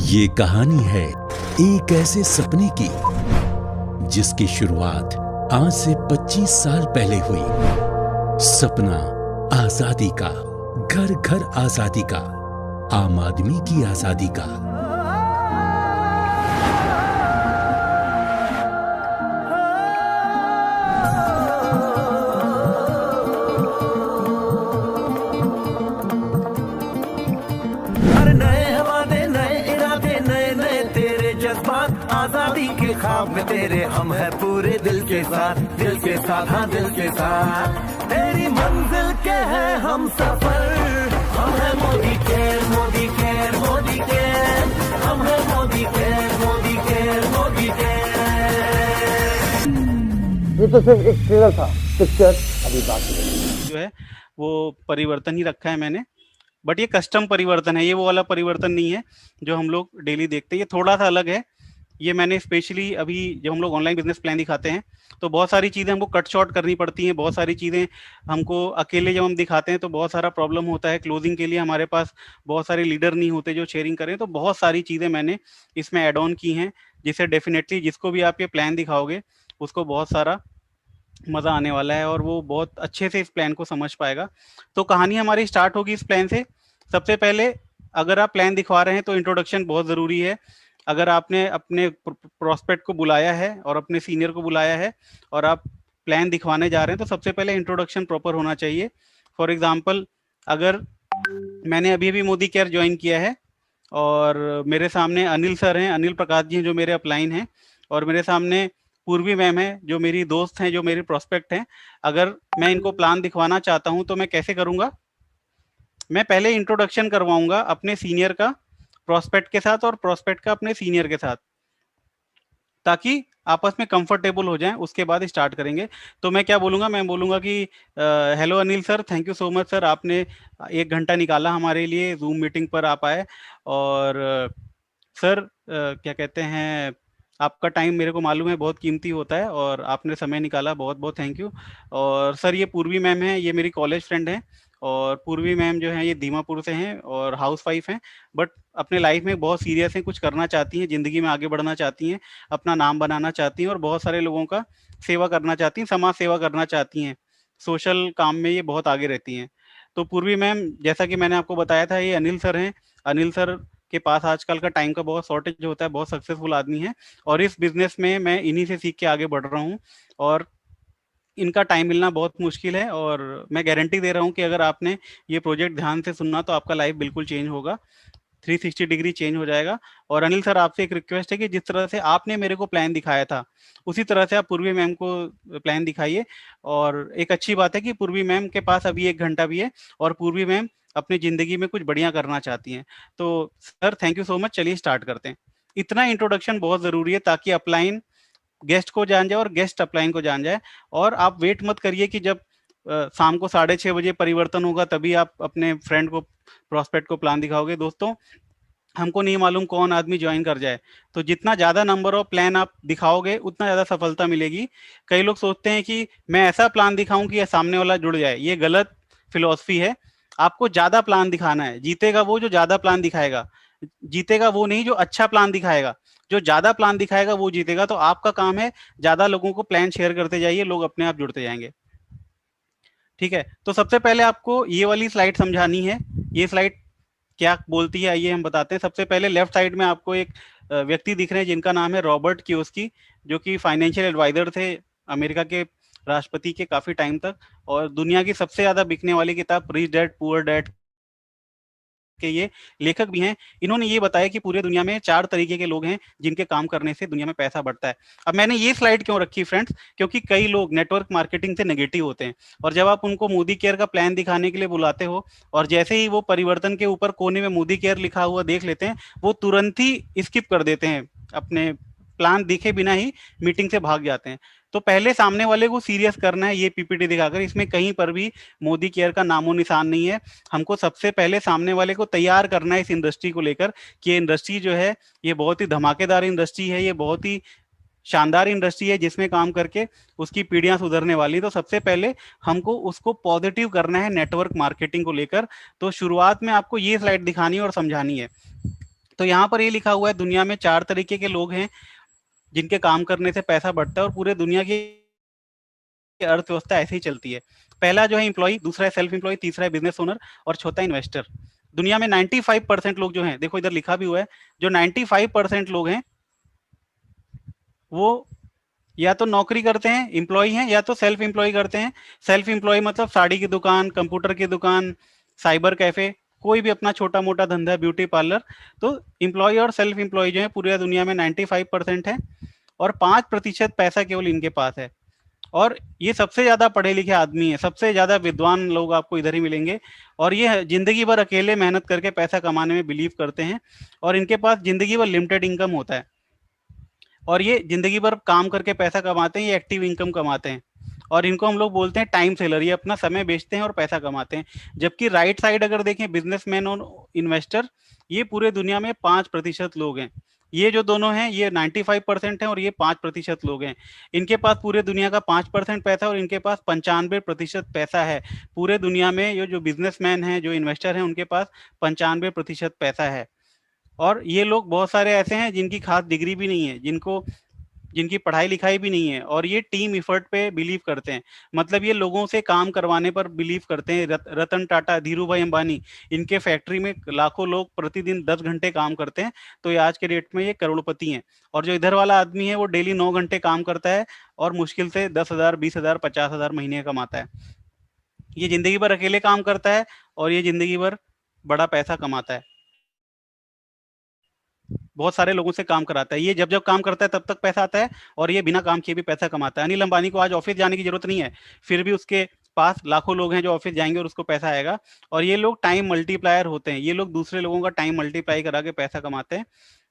ये कहानी है एक ऐसे सपने की जिसकी शुरुआत आज से 25 साल पहले हुई। सपना आजादी का, घर घर आजादी का, आम आदमी की आजादी का। आजादी के ख्वाब में तेरे हम है पूरे दिल के साथ, दिल के साथ, हाँ दिल के साथ। तेरी मंजिल के है हम सफर, हम है Modi care, Modi care, Modi care, हम है Modi care, Modi care, Modi care. ये तो सिर्फ एक ट्रेलर था, पिक्चर अभी बाकी जो है वो परिवर्तन ही रखा है मैंने, बट ये कस्टम परिवर्तन है, ये वो वाला परिवर्तन नहीं है जो हम लोग डेली देखते हैं। ये थोड़ा सा अलग है। ये मैंने स्पेशली अभी जब हम लोग ऑनलाइन बिजनेस प्लान दिखाते हैं तो बहुत सारी चीज़ें हमको कट शॉर्ट करनी पड़ती हैं, बहुत सारी चीज़ें हमको अकेले जब हम दिखाते हैं तो बहुत सारा प्रॉब्लम होता है। क्लोजिंग के लिए हमारे पास बहुत सारे लीडर नहीं होते जो शेयरिंग करें, तो बहुत सारी चीज़ें मैंने इसमें ऐड ऑन की हैं, जिससे डेफिनेटली जिसको भी आप ये प्लान दिखाओगे उसको बहुत सारा मज़ा आने वाला है और वो बहुत अच्छे से इस प्लान को समझ पाएगा। तो कहानी हमारी स्टार्ट होगी इस प्लान से। सबसे पहले अगर आप प्लान दिखवा रहे हैं तो इंट्रोडक्शन बहुत ज़रूरी है। अगर आपने अपने प्रोस्पेक्ट को बुलाया है और अपने सीनियर को बुलाया है और आप प्लान दिखवाने जा रहे हैं तो सबसे पहले इंट्रोडक्शन प्रॉपर होना चाहिए। फॉर एग्जांपल, अगर मैंने अभी अभी मोदी केयर ज्वाइन किया है और मेरे सामने अनिल सर हैं, अनिल प्रकाश जी हैं जो मेरे अपलाइन हैं, और मेरे सामने पूर्वी मैम है जो मेरी दोस्त हैं, जो मेरी प्रोस्पेक्ट हैं। अगर मैं इनको प्लान दिखवाना चाहता हूं तो मैं कैसे करूंगा? मैं पहले इंट्रोडक्शन करवाऊंगा अपने सीनियर का प्रोस्पेक्ट के साथ और प्रोस्पेक्ट का अपने सीनियर के साथ, ताकि आपस में कंफर्टेबल हो जाएं। उसके बाद स्टार्ट करेंगे। तो मैं क्या बोलूँगा? मैं बोलूँगा कि hello Anil sir, thank you so much sir, आपने 1 घंटा निकाला हमारे लिए, जूम मीटिंग पर आप आए। और सर क्या कहते हैं, आपका टाइम मेरे को मालूम है बहुत कीमती होता है और आपने समय निकाला, बहुत बहुत थैंक यू। और सर ये पूर्वी मैम है, ये मेरी कॉलेज फ्रेंड है, और पूर्वी मैम जो है ये दीमापुर से हैं और हाउस वाइफ हैं, बट अपने लाइफ में बहुत सीरियस हैं, कुछ करना चाहती हैं, ज़िंदगी में आगे बढ़ना चाहती हैं, अपना नाम बनाना चाहती हैं और बहुत सारे लोगों का सेवा करना चाहती हैं, समाज सेवा करना चाहती हैं, सोशल काम में ये बहुत आगे रहती हैं। तो पूर्वी मैम, जैसा कि मैंने आपको बताया था, ये अनिल सर हैं। अनिल सर के पास आजकल का टाइम का बहुत शॉर्टेज होता है, बहुत सक्सेसफुल आदमी है और इस बिजनेस में मैं इन्हीं से सीख के आगे बढ़ रहा हूँ और इनका टाइम मिलना बहुत मुश्किल है। और मैं गारंटी दे रहा हूँ कि अगर आपने ये प्रोजेक्ट ध्यान से सुनना तो आपका लाइफ बिल्कुल चेंज होगा, 360 डिग्री चेंज हो जाएगा। और अनिल सर, आपसे एक रिक्वेस्ट है कि जिस तरह से आपने मेरे को प्लान दिखाया था उसी तरह से आप पूर्वी मैम को प्लान दिखाइए। और एक अच्छी बात है कि पूर्वी मैम के पास अभी 1 घंटा भी है और पूर्वी मैम अपनी ज़िंदगी में कुछ बढ़िया करना चाहती हैं। तो sir thank you so much, चलिए स्टार्ट करते हैं। इतना इंट्रोडक्शन बहुत ज़रूरी है ताकि अपलाइन गेस्ट को जान जाए और गेस्ट अपलाइन को जान जाए। और आप वेट मत करिए कि जब शाम को 6:30 बजे परिवर्तन होगा तभी आप अपने फ्रेंड को, प्रोस्पेक्ट को प्लान दिखाओगे। दोस्तों, हमको नहीं मालूम कौन आदमी ज्वाइन कर जाए, तो जितना ज़्यादा नंबर ऑफ प्लान आप दिखाओगे उतना ज़्यादा सफलता मिलेगी। कई लोग सोचते हैं कि मैं ऐसा प्लान दिखाऊं कि सामने वाला जुड़ जाए, ये गलत फिलॉसफी है। आपको ज़्यादा प्लान दिखाना है, जीतेगा वो जो ज़्यादा प्लान दिखाएगा, जीतेगा वो नहीं जो अच्छा प्लान दिखाएगा, जो ज़्यादा प्लान दिखाएगा वो जीतेगा। तो आपका काम है ज़्यादा लोगों को प्लान शेयर करते जाइए, लोग अपने आप जुड़ते जाएंगे। ठीक है, तो सबसे पहले आपको ये वाली स्लाइड समझानी है। ये स्लाइड क्या बोलती है आइए हम बताते हैं। सबसे पहले लेफ्ट साइड में आपको एक व्यक्ति दिख रहे हैं जिनका नाम है रॉबर्ट कियोस्की, जो कि फाइनेंशियल एडवाइजर थे अमेरिका के राष्ट्रपति के काफी टाइम तक, और दुनिया की सबसे ज्यादा बिकने वाली किताब रिच डैड पुअर डैड के ये लेखक भी हैं। इन्होंने ये बताया कि पूरे दुनिया में 4 तरीके के लोग हैं जिनके काम करने से दुनिया में पैसा बढ़ता है। अब मैंने ये स्लाइड क्यों रखी फ्रेंड्स? क्योंकि कई लोग नेटवर्क मार्केटिंग से नेगेटिव होते हैं और जब आप उनको मोदी केयर का प्लान दिखाने के लिए बुलाते हो और जैसे ही वो परिवर्तन के ऊपर कोने में मोदी केयर लिखा हुआ देख लेते हैं, वो तुरंत ही स्किप कर देते हैं, अपने प्लान दिखे बिना ही मीटिंग से भाग जाते हैं। तो पहले सामने वाले को सीरियस करना है ये पीपीटी दिखाकर। इसमें कहीं पर भी मोदी केयर का नामो निशान नहीं है। हमको सबसे पहले सामने वाले को तैयार करना है इस इंडस्ट्री को लेकर कि ये इंडस्ट्री जो है ये बहुत ही धमाकेदार इंडस्ट्री है, ये बहुत ही शानदार इंडस्ट्री है जिसमें काम करके उसकी पीढ़ियां सुधरने वाली। तो सबसे पहले हमको उसको पॉजिटिव करना है नेटवर्क मार्केटिंग को लेकर। तो शुरुआत में आपको ये स्लाइड दिखानी है और समझानी है। तो यहाँ पर ये लिखा हुआ है, दुनिया में 4 तरीके के लोग हैं जिनके काम करने से पैसा बढ़ता है और पूरे दुनिया की अर्थव्यवस्था ऐसे ही चलती है। पहला जो है एम्प्लॉय, दूसरा है सेल्फ एम्प्लॉय, तीसरा है बिजनेस ओनर और चौथा इन्वेस्टर। दुनिया में 95% लोग जो हैं, देखो इधर लिखा भी हुआ है, जो 95% लोग हैं वो या तो नौकरी करते हैं, एम्प्लॉय हैं, या तो सेल्फ एम्प्लॉय करते हैं। सेल्फ एम्प्लॉय मतलब साड़ी की दुकान, कंप्यूटर की दुकान, साइबर कैफे, कोई भी अपना छोटा मोटा धंधा, ब्यूटी पार्लर। तो एम्प्लॉय और सेल्फ एम्प्लॉय जो है पूरी दुनिया में 95% है और 5% पैसा केवल इनके पास है। और ये सबसे ज्यादा पढ़े लिखे आदमी है, सबसे ज्यादा विद्वान लोग आपको इधर ही मिलेंगे। और ये जिंदगी भर अकेले मेहनत करके पैसा कमाने में बिलीव करते हैं और इनके पास जिंदगी भर लिमिटेड इनकम होता है और ये जिंदगी भर काम करके पैसा कमाते हैं, ये एक्टिव इनकम कमाते हैं और इनको हम लोग बोलते हैं टाइम सेलर। ये अपना समय बेचते हैं और पैसा कमाते हैं। जबकि राइट साइड अगर देखें, बिजनेसमैन और इन्वेस्टर, ये पूरे दुनिया में 5% लोग हैं। ये जो दोनों हैं ये 95% हैं और ये 5% लोग हैं। इनके पास पूरे दुनिया का 5% पैसा और इनके पास 95% पैसा है। पूरे दुनिया में ये जो बिजनेसमैन हैं, जो इन्वेस्टर हैं, उनके पास 95% पैसा है। और ये लोग बहुत सारे ऐसे हैं जिनकी खास डिग्री भी नहीं है, जिनकी पढ़ाई लिखाई भी नहीं है और ये टीम इफर्ट पे बिलीव करते हैं। मतलब ये लोगों से काम करवाने पर बिलीव करते हैं। रतन टाटा, धीरू भाई अंबानी, इनके फैक्ट्री में लाखों लोग प्रतिदिन 10 घंटे काम करते हैं, तो ये आज के डेट में ये करोड़पति हैं। और जो इधर वाला आदमी है वो डेली 9 घंटे काम करता है और मुश्किल से 10,000, 20,000, 50,000 महीने कमाता है। ये जिंदगी भर अकेले काम करता है और ये जिंदगी भर बड़ा पैसा कमाता है, बहुत सारे लोगों से काम कराता है। ये जब जब काम करता है तब तक पैसा आता है और ये बिना काम किए भी पैसा कमाता है। अनिल अंबानी को आज ऑफिस जाने की जरूरत नहीं है, फिर भी उसके पास लाखों लोग हैं जो ऑफिस जाएंगे और उसको पैसा आएगा। और ये लोग टाइम मल्टीप्लायर होते हैं, ये लोग दूसरे लोगों का टाइम मल्टीप्लाई करा के पैसा कमाते हैं।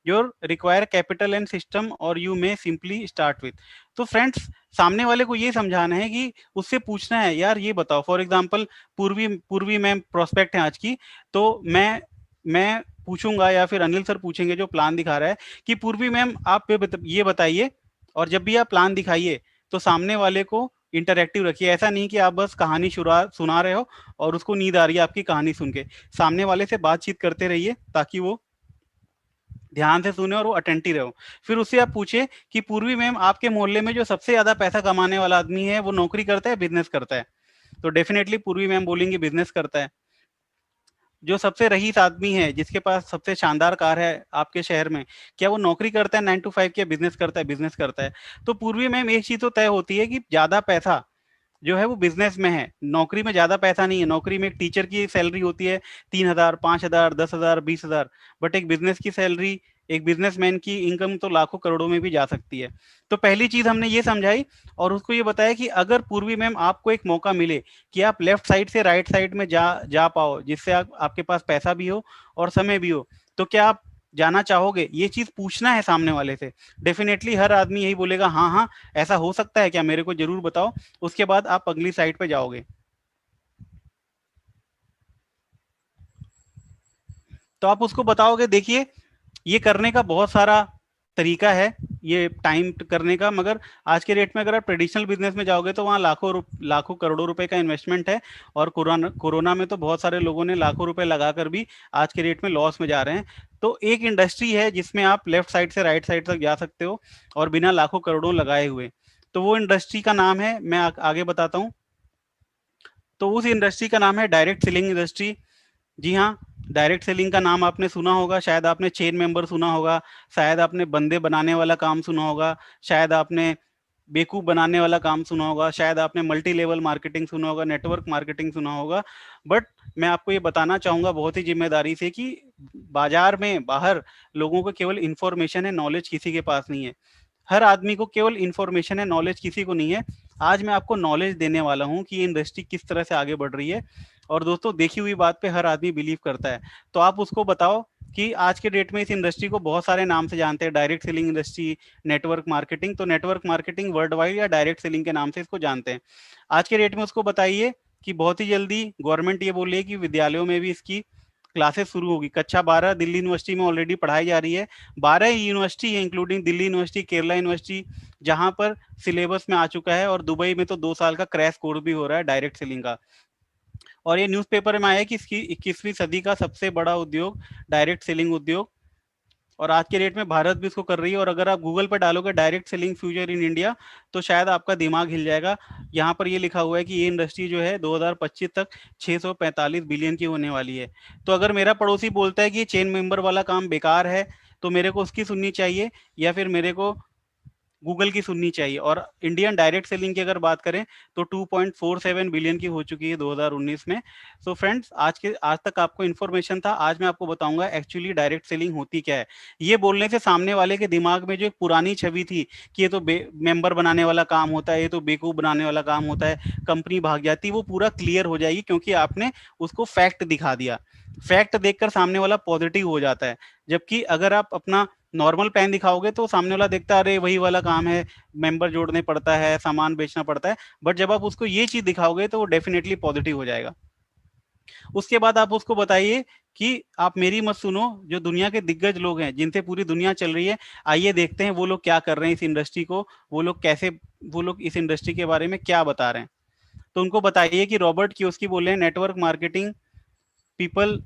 Your require capital and system और you may simply start with. तो फ्रेंड्स, सामने वाले को ये समझाना है कि उससे पूछना है, यार ये बताओ, फॉर एग्जाम्पल पूर्वी मैम प्रोस्पेक्ट है आज की, तो मैं पूछूंगा या फिर अनिल सर पूछेंगे जो प्लान दिखा रहा है कि पूर्वी मैम आप ये बताइए। और जब भी आप प्लान दिखाइए तो सामने वाले को इंटरेक्टिव रखिए। ऐसा नहीं कि आप बस कहानी सुना रहे हो और उसको नींद आ रही है आपकी कहानी सुन के। सामने वाले से बातचीत करते रहिए ताकि वो ध्यान से सुने और वो अटेंटिव रहो। फिर उससे आप पूछे कि पूर्वी मैम आपके मोहल्ले में जो सबसे ज्यादा पैसा कमाने वाला आदमी है वो नौकरी करता है, बिजनेस करता है? तो डेफिनेटली पूर्वी मैम बोलेंगे बिजनेस करता है। जो सबसे रईस आदमी है, जिसके पास सबसे शानदार कार है आपके शहर में, क्या वो नौकरी करता है 9 to 5 या बिजनेस करता है? बिजनेस करता है। तो पूर्वी मैम एक चीज तो तय होती है कि ज्यादा पैसा जो है वो बिजनेस में है, नौकरी में ज्यादा पैसा नहीं है। नौकरी में एक टीचर की सैलरी होती है 3,000, 5,000, 10,000, 20,000, बट एक बिजनेस की सैलरी, एक बिजनेसमैन की इनकम तो लाखों करोड़ों में भी जा सकती है। तो पहली चीज हमने ये समझाई और उसको ये बताया कि अगर पूर्वी मैम आपको एक मौका मिले कि आप लेफ्ट साइड से राइट साइड में जा पाओ, जिससे आपके पास पैसा भी हो और समय भी हो, तो क्या आप जाना चाहोगे? ये चीज पूछना है सामने वाले से। डेफिनेटली हर आदमी यही बोलेगा, हाँ हाँ ऐसा हो सकता है क्या, मेरे को जरूर बताओ। उसके बाद आप अगली साइड पे जाओगे। तो आप उसको बताओगे, देखिए ये करने का बहुत सारा तरीका है, ये टाइम करने का, मगर आज के रेट में अगर आप ट्रेडिशनल बिजनेस में जाओगे तो वहाँ लाखों करोड़ों रुपए का इन्वेस्टमेंट है। और कोरोना में तो बहुत सारे लोगों ने लाखों रुपए लगाकर भी आज के रेट में लॉस में जा रहे हैं। तो एक इंडस्ट्री है जिसमें आप लेफ्ट साइड से राइट साइड तक जा सकते हो और बिना लाखों करोड़ों लगाए हुए। तो वो इंडस्ट्री का नाम है, मैं आगे बताता हूँ। तो उस इंडस्ट्री का नाम है डायरेक्ट सेलिंग इंडस्ट्री। जी हाँ, डायरेक्ट सेलिंग का नाम आपने सुना होगा, शायद आपने चेन मेंबर सुना होगा, शायद आपने बंदे बनाने वाला काम सुना होगा, शायद आपने बेकूफ बनाने वाला काम सुना होगा, शायद आपने मल्टी लेवल मार्केटिंग सुना होगा, नेटवर्क मार्केटिंग सुना होगा। बट मैं आपको ये बताना चाहूंगा बहुत ही जिम्मेदारी से कि बाजार में बाहर लोगों को केवल इंफॉर्मेशन है, नॉलेज किसी के पास नहीं है। हर आदमी को केवल इंफॉर्मेशन है, नॉलेज किसी को नहीं है। आज मैं आपको नॉलेज देने वाला हूँ कि ये इंडस्ट्री किस तरह से आगे बढ़ रही है। और दोस्तों, देखी हुई बात पे हर आदमी बिलीव करता है। तो आप उसको बताओ कि आज के डेट में इस इंडस्ट्री को बहुत सारे नाम से जानते हैं, direct selling industry, network marketing. तो नेटवर्क मार्केटिंग वर्ल्ड वाइड या डायरेक्ट सेलिंग के नाम से इसको जानते हैं। आज के डेट में उसको बताइए कि बहुत ही जल्दी गवर्नमेंट ये बोल रही है कि विद्यालयों में भी इसकी क्लासेस शुरू होगी। कक्षा 12 दिल्ली यूनिवर्सिटी में ऑलरेडी पढ़ाई जा रही है। 12 यूनिवर्सिटी है, including Delhi university, Kerala university, जहां पर सिलेबस में आ चुका है। और दुबई में तो 2 साल का क्रैश कोर्स भी हो रहा है डायरेक्ट सेलिंग का। और ये न्यूज़पेपर में आया कि इसकी 21वीं सदी का सबसे बड़ा उद्योग डायरेक्ट सेलिंग उद्योग और आज के रेट में भारत भी इसको कर रही है। और अगर आप गूगल पर डालोगे direct selling future in India, तो शायद आपका दिमाग हिल जाएगा। यहाँ पर ये लिखा हुआ है कि ये इंडस्ट्री जो है 2025 तक 645 बिलियन की होने वाली है। तो अगर मेरा पड़ोसी बोलता है कि ये चेन मेंबर वाला काम बेकार है, तो मेरे को उसकी सुननी चाहिए या फिर मेरे को गूगल की सुननी चाहिए। और इंडियन डायरेक्ट सेलिंग की अगर बात करें तो 2.47 बिलियन की हो चुकी है 2019 में। सो फ्रेंड्स, आज तक आपको इन्फॉर्मेशन था, आज मैं आपको बताऊंगा एक्चुअली डायरेक्ट सेलिंग होती क्या है। ये बोलने से सामने वाले के दिमाग में जो एक पुरानी छवि थी कि ये तो मेंबर बनाने वाला काम होता है, ये तो बेवकूफ बनाने वाला काम होता है, कंपनी भाग जाती है, वो पूरा क्लियर हो जाएगी, क्योंकि आपने उसको फैक्ट दिखा दिया। फैक्ट देखकर सामने वाला पॉजिटिव हो जाता है। जबकि अगर आप अपना नॉर्मल प्लान दिखाओगे तो सामने वाला देखता है अरे वही वाला काम है, मेंबर जोड़ने पड़ता है, सामान बेचना पड़ता है। बट जब आप उसको ये चीज दिखाओगे तो वो डेफिनेटली पॉजिटिव हो जाएगा। उसके बाद आप उसको बताइए कि आप मेरी मत सुनो, जो दुनिया के दिग्गज लोग हैं जिनसे पूरी दुनिया चल रही है, आइए देखते हैं वो लोग क्या कर रहे हैं इस इंडस्ट्री को, वो लोग इस इंडस्ट्री के बारे में क्या बता रहे हैं। तो उनको बताइए कि रॉबर्ट कियोस्की बोले हैं, network marketing people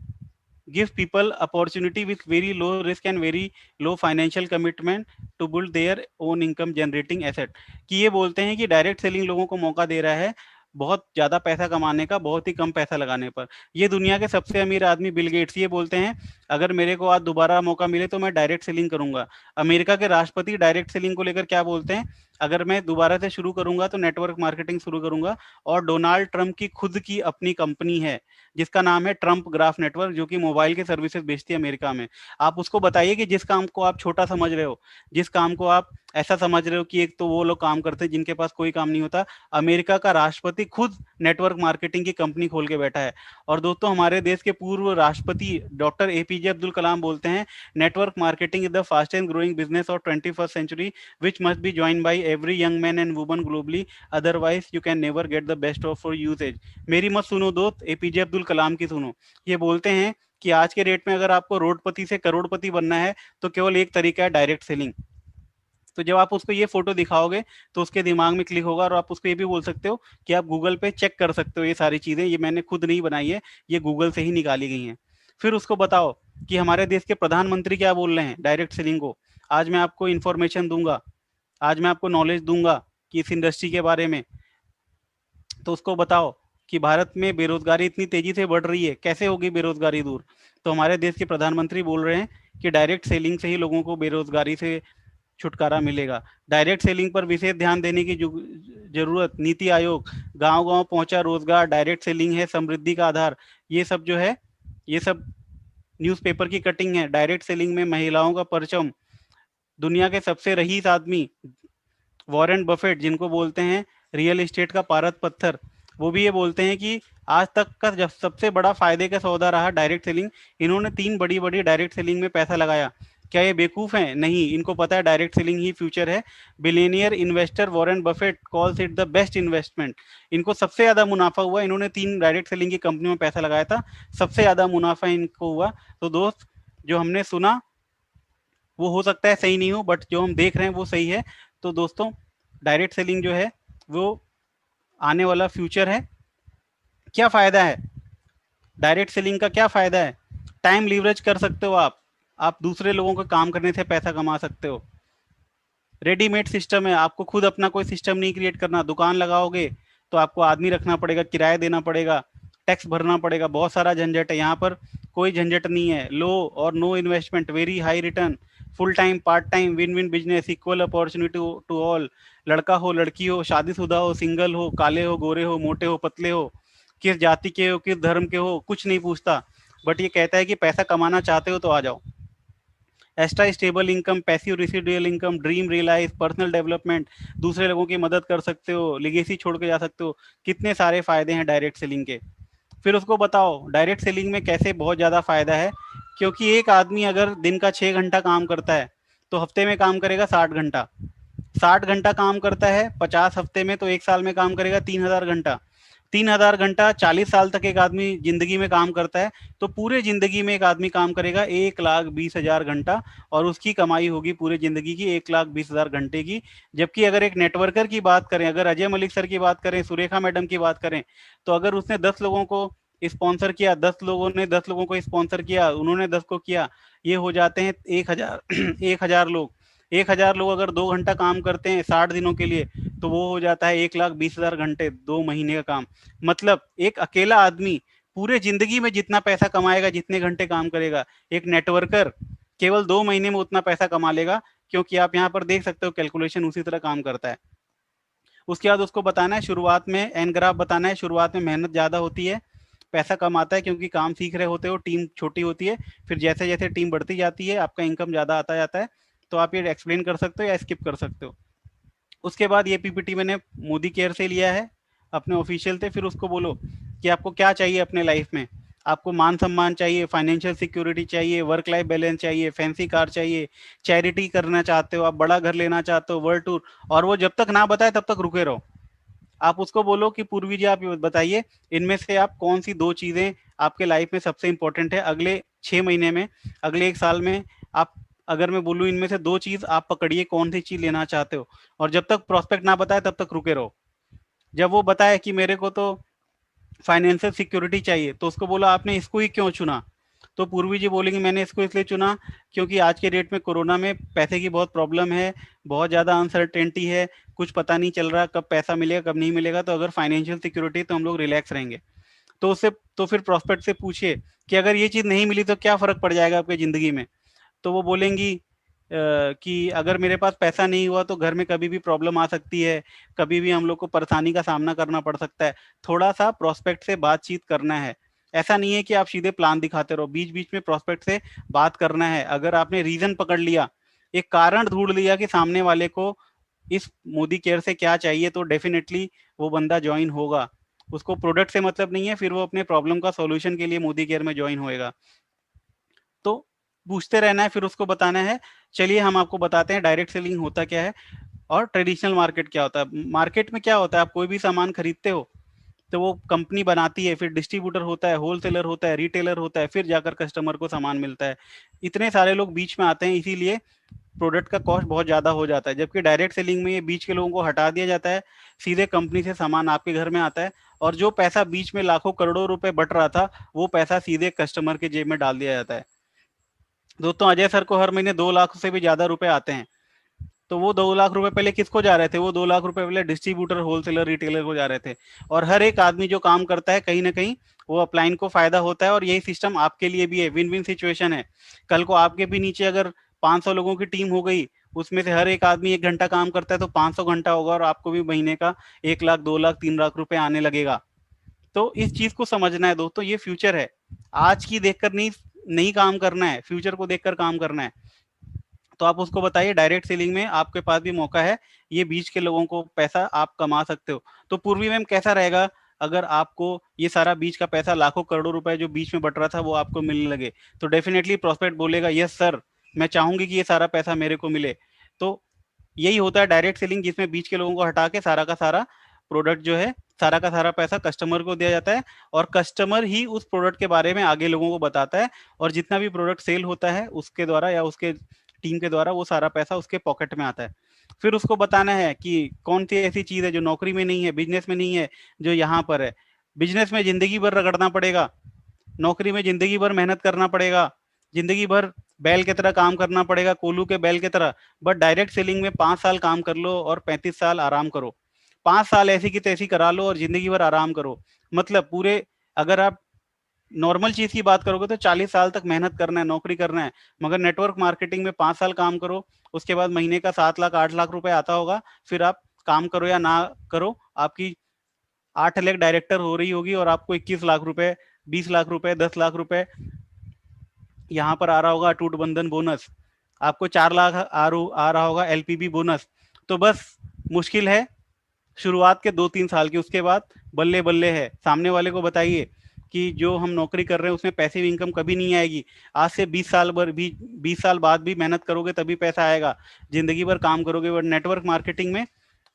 give people opportunity with very low risk and very low financial commitment to build their own income generating asset। कि ये बोलते हैं कि डायरेक्ट सेलिंग लोगों को मौका दे रहा है बहुत ज्यादा पैसा कमाने का, बहुत ही कम पैसा लगाने पर। ये दुनिया के सबसे अमीर आदमी बिल गेट्स ये बोलते हैं अगर मेरे को आज दोबारा मौका मिले तो मैं डायरेक्ट सेलिंग करूंगा। अमेरिका के राष्ट्रपति डायरेक्ट सेलिंग को लेकर क्या बोलते हैं, अगर मैं दोबारा से शुरू करूंगा तो नेटवर्क मार्केटिंग शुरू करूंगा। और डोनाल्ड ट्रंप की खुद की अपनी कंपनी है जिसका नाम है ट्रंप ग्राफ नेटवर्क, जो कि मोबाइल के सर्विसेज बेचती है अमेरिका में। आप उसको बताइए कि जिस काम को आप छोटा समझ रहे हो, जिस काम को आप ऐसा समझ रहे हो कि एक तो वो लोग काम करते हैं जिनके पास कोई काम नहीं होता, अमेरिका का राष्ट्रपति खुद नेटवर्क मार्केटिंग की कंपनी खोल के बैठा है। और दोस्तों, हमारे देश के पूर्व राष्ट्रपति डॉक्टर एपीजे अब्दुल कलाम बोलते हैं network marketing is the fastest growing business of 21st century which must be join by every young man and woman globally, otherwise you can never get the best of for usage. मेरी मत सुनो दोस्त, APJ Abdul Kalam की सुनो। ये बोलते हैं कि आज के रेट में अगर आपको रोडपति से करोड़पति बनना है तो केवल एक तरीका है, डायरेक्ट सेलिंग। तो जब आप उसको ये फोटो दिखाओगे तो उसके दिमाग में क्लिक होगा। और आप उसको ये भी बोल सकते हो कि आप गूगल पे चेक कर सकते हो, ये सारी चीजें ये मैंने खुद नहीं बनाई है, ये गूगल से ही निकाली गई हैं। फिर उसको बताओ कि हमारे देश के प्रधानमंत्री क्या बोल रहे हैं डायरेक्ट सेलिंग को। आज मैं आपको इन्फॉर्मेशन दूंगा, आज मैं आपको नॉलेज दूंगा कि इस इंडस्ट्री के बारे में। तो उसको बताओ कि भारत में बेरोजगारी इतनी तेजी से बढ़ रही है, कैसे होगी बेरोजगारी दूर। तो हमारे देश के प्रधानमंत्री बोल रहे हैं कि डायरेक्ट सेलिंग से ही लोगों को बेरोजगारी से छुटकारा मिलेगा। डायरेक्ट सेलिंग पर विशेष ध्यान देने की जरूरत, नीति आयोग, गांव गांव पहुंचा रोजगार, डायरेक्ट सेलिंग है समृद्धि का आधार। ये सब जो है, ये सब न्यूज़पेपर की कटिंग है। डायरेक्ट सेलिंग में महिलाओं का परचम। दुनिया के सबसे रईस आदमी वॉरेन बफेट, जिनको बोलते हैं रियल एस्टेट का पारद पत्थर, वो भी ये बोलते हैं कि आज तक का जब सबसे बड़ा फायदे का सौदा रहा डायरेक्ट सेलिंग। इन्होंने 3 बड़ी बड़ी डायरेक्ट सेलिंग में पैसा लगाया। क्या ये बेवकूफ हैं? नहीं, इनको पता है डायरेक्ट सेलिंग ही फ्यूचर है। Billionaire investor Warren Buffett calls it the best investment. इनको सबसे ज्यादा मुनाफा हुआ, इन्होंने 3 डायरेक्ट सेलिंग की कंपनी में पैसा लगाया था, सबसे ज्यादा मुनाफा इनको हुआ। तो दोस्त, जो हमने सुना वो हो सकता है सही नहीं हो, बट जो हम देख रहे हैं वो सही है। तो दोस्तों, डायरेक्ट सेलिंग जो है वो आने वाला फ्यूचर है। क्या फायदा है डायरेक्ट सेलिंग का? क्या फायदा है? टाइम लीवरेज कर सकते हो आप दूसरे लोगों का काम करने से पैसा कमा सकते हो। रेडीमेड सिस्टम है, आपको खुद अपना कोई सिस्टम नहीं क्रिएट करना। दुकान लगाओगे तो आपको आदमी रखना पड़ेगा, किराया देना पड़ेगा, टैक्स भरना पड़ेगा, बहुत सारा झंझट है। यहाँ पर कोई झंझट नहीं है। लो और no investment, very high return, full time, part time, win win business, equal opportunity to all. लड़का हो, लड़की हो, शादीशुदा हो, सिंगल हो, काले हो, गोरे हो, मोटे हो, पतले हो, किस जाति के हो, किस धर्म के हो, कुछ नहीं पूछता। बट ये कहता है कि पैसा कमाना चाहते हो तो आ जाओ। Extra stable income, passive residual income, dream realise, personal development, दूसरे लोगों की मदद कर सकते हो, लिगेसी छोड़ के जा सकते हो। कितने सारे फायदे हैं डायरेक्ट सेलिंग के। फिर उसको बताओ डायरेक्ट सेलिंग में कैसे बहुत ज़्यादा फायदा है। क्योंकि एक आदमी अगर दिन का 6 घंटा काम करता है तो हफ्ते में काम करेगा 60 घंटा। 60 घंटा काम करता है 50 हफ्ते में, तो एक साल में काम करेगा 3000 घंटा। 3000 घंटा 40 साल तक एक आदमी जिंदगी में काम करता है, तो पूरे जिंदगी में एक आदमी काम करेगा 1,20,000 घंटा, और उसकी कमाई होगी पूरे जिंदगी की 1,20,000 घंटे की। जबकि अगर एक नेटवर्कर की बात करें, अगर अजय मलिक सर की बात करें, सुरेखा मैडम की बात करें, तो अगर उसने 10 लोगों को स्पॉन्सर किया, 10 लोगों ने 10 लोगों को स्पॉन्सर किया, उन्होंने 10 को किया, ये हो जाते हैं 1000 1000 लोग। 1000 लोग अगर 2 घंटा काम करते हैं 60 दिनों के लिए, तो वो हो जाता है 1,20,000 घंटे, 2 महीने का काम। मतलब एक अकेला आदमी पूरे जिंदगी में जितना पैसा कमाएगा, जितने घंटे काम करेगा, एक नेटवर्कर केवल 2 महीने में उतना पैसा कमा लेगा। क्योंकि आप यहाँ पर देख सकते हो कैलकुलेशन उसी तरह काम करता है। उसके बाद उसको बताना है शुरुआत में एन ग्राफ बताना है, शुरुआत में मेहनत ज्यादा होती है, पैसा कम आता है क्योंकि काम सीख रहे होते हो, टीम छोटी होती है। फिर जैसे जैसे टीम बढ़ती जाती है आपका इनकम ज्यादा आता जाता है। तो आप ये एक्सप्लेन कर सकते हो या स्किप कर सकते हो। उसके बाद ये पीपीटी मैंने मोदी केयर से लिया है, अपने ऑफिशियल थे। फिर उसको बोलो कि आपको क्या चाहिए अपने लाइफ में। आपको मान सम्मान चाहिए, फाइनेंशियल सिक्योरिटी चाहिए, वर्क लाइफ बैलेंस चाहिए, फैंसी कार चाहिए, चैरिटी करना चाहते हो, आप बड़ा घर लेना चाहते हो, वर्ल्ड टूर। और वो जब तक ना बताए तब तक रुके रहो। आप उसको बोलो कि पूर्वी जी आप बताइए इनमें से आप कौन सी 2 चीजें आपके लाइफ में सबसे इंपॉर्टेंट है अगले 6 महीने में, अगले 1 साल में। आप अगर मैं बोलूं इनमें से 2 चीज आप पकड़िए, कौन सी चीज लेना चाहते हो। और जब तक प्रोस्पेक्ट ना बताए तब तक रुके रहो। जब वो बताए कि मेरे को तो फाइनेंशियल सिक्योरिटी चाहिए, तो उसको बोला आपने इसको ही क्यों चुना। तो पूर्वी जी बोलेंगे मैंने इसको इसलिए चुना क्योंकि आज के डेट में कोरोना में पैसे की बहुत प्रॉब्लम है, बहुत ज़्यादा अनसर्टेनिटी है, कुछ पता नहीं चल रहा कब पैसा मिलेगा कब नहीं मिलेगा। तो अगर फाइनेंशियल सिक्योरिटी तो हम लोग रिलैक्स रहेंगे। तो उससे तो फिर प्रॉस्पेक्ट से पूछिए कि अगर ये चीज़ नहीं मिली तो क्या फ़र्क पड़ जाएगा आपकी ज़िंदगी में। तो वो बोलेंगी कि अगर मेरे पास पैसा नहीं हुआ तो घर में कभी भी प्रॉब्लम आ सकती है, कभी भी हम लोग को परेशानी का सामना करना पड़ सकता है। थोड़ा सा प्रोस्पेक्ट से बातचीत करना है। ऐसा नहीं है कि आप सीधे प्लान दिखाते रहो, बीच बीच में प्रोस्पेक्ट से बात करना है। अगर आपने रीजन पकड़ लिया, एक कारण ढूंढ लिया कि सामने वाले को इस मोदी केयर से क्या चाहिए, तो डेफिनेटली वो बंदा ज्वाइन होगा। उसको प्रोडक्ट से मतलब नहीं है, फिर वो अपने प्रॉब्लम का सॉल्यूशन के लिए मोदी केयर में ज्वाइन होएगा। तो पूछते रहना है, फिर उसको बताना है। चलिए हम आपको बताते हैं डायरेक्ट सेलिंग होता क्या है और ट्रेडिशनल मार्केट क्या होता है। मार्केट में क्या होता है, आप कोई भी सामान खरीदते हो तो वो कंपनी बनाती है, फिर डिस्ट्रीब्यूटर होता है, होलसेलर होता है, रिटेलर होता है, फिर जाकर कस्टमर को सामान मिलता है। इतने सारे लोग बीच में आते हैं, इसीलिए प्रोडक्ट का कॉस्ट बहुत ज्यादा हो जाता है। जबकि डायरेक्ट सेलिंग में ये बीच के लोगों को हटा दिया जाता है, सीधे कंपनी से सामान आपके घर में आता है। और जो पैसा बीच में लाखों करोड़ों रुपए बट रहा था, वो पैसा सीधे कस्टमर के जेब में डाल दिया जाता है। दोस्तों अजय सर को हर महीने 2 लाख से भी ज्यादा रुपए आते हैं। तो वो 2 लाख रुपए पहले किसको जा रहे थे, वो 2 लाख रुपए पहले डिस्ट्रीब्यूटर, होलसेलर, रिटेलर को जा रहे थे। और हर एक आदमी जो काम करता है कहीं ना कहीं वो अपलाइन को फायदा होता है। और यही सिस्टम आपके लिए भी है, विन विन सिचुएशन है। कल को आपके भी नीचे अगर 500 लोगों की टीम हो गई, उसमें से हर एक आदमी 1 घंटा काम करता है, तो 500 घंटा होगा और आपको भी महीने का 1 लाख, 2 लाख, 3 लाख रुपए आने लगेगा। तो इस चीज को समझना है दोस्तों, ये फ्यूचर है। आज की देखकर नहीं नहीं काम करना है, फ्यूचर को देखकर काम करना है। तो आप उसको बताइए डायरेक्ट सेलिंग में आपके पास भी मौका है, ये बीच के लोगों को पैसा आप कमा सकते हो। तो पूर्वी मैम कैसा रहेगा अगर आपको ये सारा बीच का पैसा, लाखों करोड़ों रुपए जो बीच में बट रहा था, वो आपको मिलने लगे। तो डेफिनेटली प्रोस्पेक्ट बोलेगा यस सर, मैं चाहूंगी कि ये सारा पैसा मेरे को मिले। तो यही होता है डायरेक्ट सेलिंग, जिसमें बीच के लोगों को हटा के सारा का सारा प्रोडक्ट जो है, सारा का सारा पैसा कस्टमर को दिया जाता है। और कस्टमर ही उस प्रोडक्ट के बारे में आगे लोगों को बताता है। और जितना भी प्रोडक्ट सेल होता है उसके द्वारा या उसके टीम के द्वारा वो सारा पैसा उसके पॉकेट में आता है। फिर उसको बताना है कि कौन सी ऐसी चीज है जो नौकरी में नहीं है, बिजनेस में नहीं है, जो यहाँ पर है। बिजनेस में जिंदगी भर रगड़ना पड़ेगा, नौकरी में जिंदगी भर मेहनत करना पड़ेगा, जिंदगी भर बैल की तरह काम करना पड़ेगा, कोल्हू के बैल की तरह। बट डायरेक्ट सेलिंग में 5 साल काम कर लो और 35 साल आराम करो। 5 साल ऐसी की तैसी करा लो और जिंदगी भर आराम करो। मतलब पूरे, अगर आप नॉर्मल चीज की बात करोगे तो 40 साल तक मेहनत करना है, नौकरी करना है। मगर नेटवर्क मार्केटिंग में 5 साल काम करो, उसके बाद महीने का 7 लाख 8 लाख रुपए आता होगा। फिर आप काम करो या ना करो, आपकी 8 लाख डायरेक्टर हो रही होगी और आपको 21 लाख रुपए, 20 लाख रुपए, 10 लाख रुपए यहाँ पर आ रहा होगा अटूट बंधन बोनस। आपको 4 लाख आ रहा होगा एलपीबी बोनस। तो बस मुश्किल है शुरुआत के 2-3 साल की, उसके बाद बल्ले बल्ले है। सामने वाले को बताइए कि जो हम नौकरी कर रहे हैं उसमें पैसिव इनकम कभी नहीं आएगी। आज से 20 साल बाद भी मेहनत करोगे तभी पैसा आएगा। जिंदगी भर काम करोगे, बट नेटवर्क मार्केटिंग में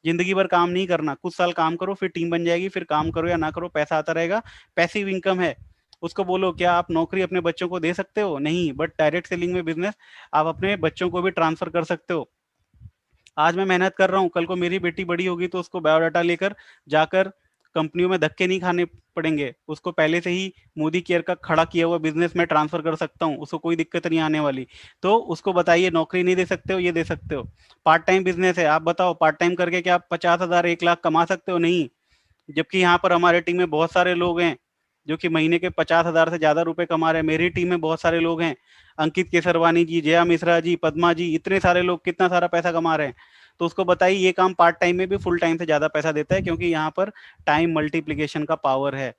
जिंदगी भर काम नहीं करना, कुछ साल काम करो, फिर टीम बन जाएगी, फिर काम करो या ना करो, पैसा आता रहेगा। पैसिव इनकम है। उसको बोलो क्या आप नौकरी अपने बच्चों को दे सकते हो, नहीं, बट डायरेक्ट सेलिंग में बिजनेस आप अपने बच्चों को भी ट्रांसफर कर सकते हो। आज मैं मेहनत कर रहा हूँ, कल को मेरी बेटी बड़ी होगी तो उसको बायोडाटा लेकर जाकर कंपनियों में धक्के नहीं खाने पड़ेंगे, उसको पहले से ही मोदी केयर का खड़ा किया हुआ बिजनेस में ट्रांसफर कर सकता हूँ, उसको कोई दिक्कत नहीं आने वाली। तो उसको बताइए नौकरी नहीं दे सकते हो, ये दे सकते हो। पार्ट टाइम बिजनेस है, आप बताओ पार्ट टाइम करके क्या आप 50,000 1 लाख कमा सकते हो? नहीं। जबकि यहाँ पर हमारे टीम में बहुत सारे लोग हैं जो कि महीने के 50,000 से ज्यादा रुपए कमा रहे हैं। मेरी टीम में बहुत सारे लोग हैं, अंकित केसरवानी जी, जया मिश्रा जी, पद्मा जी, इतने सारे लोग कितना सारा पैसा कमा रहे हैं। तो उसको बताइए ये काम पार्ट टाइम में भी फुल टाइम से ज्यादा पैसा देता है, क्योंकि यहाँ पर टाइम मल्टीप्लीकेशन का पावर है।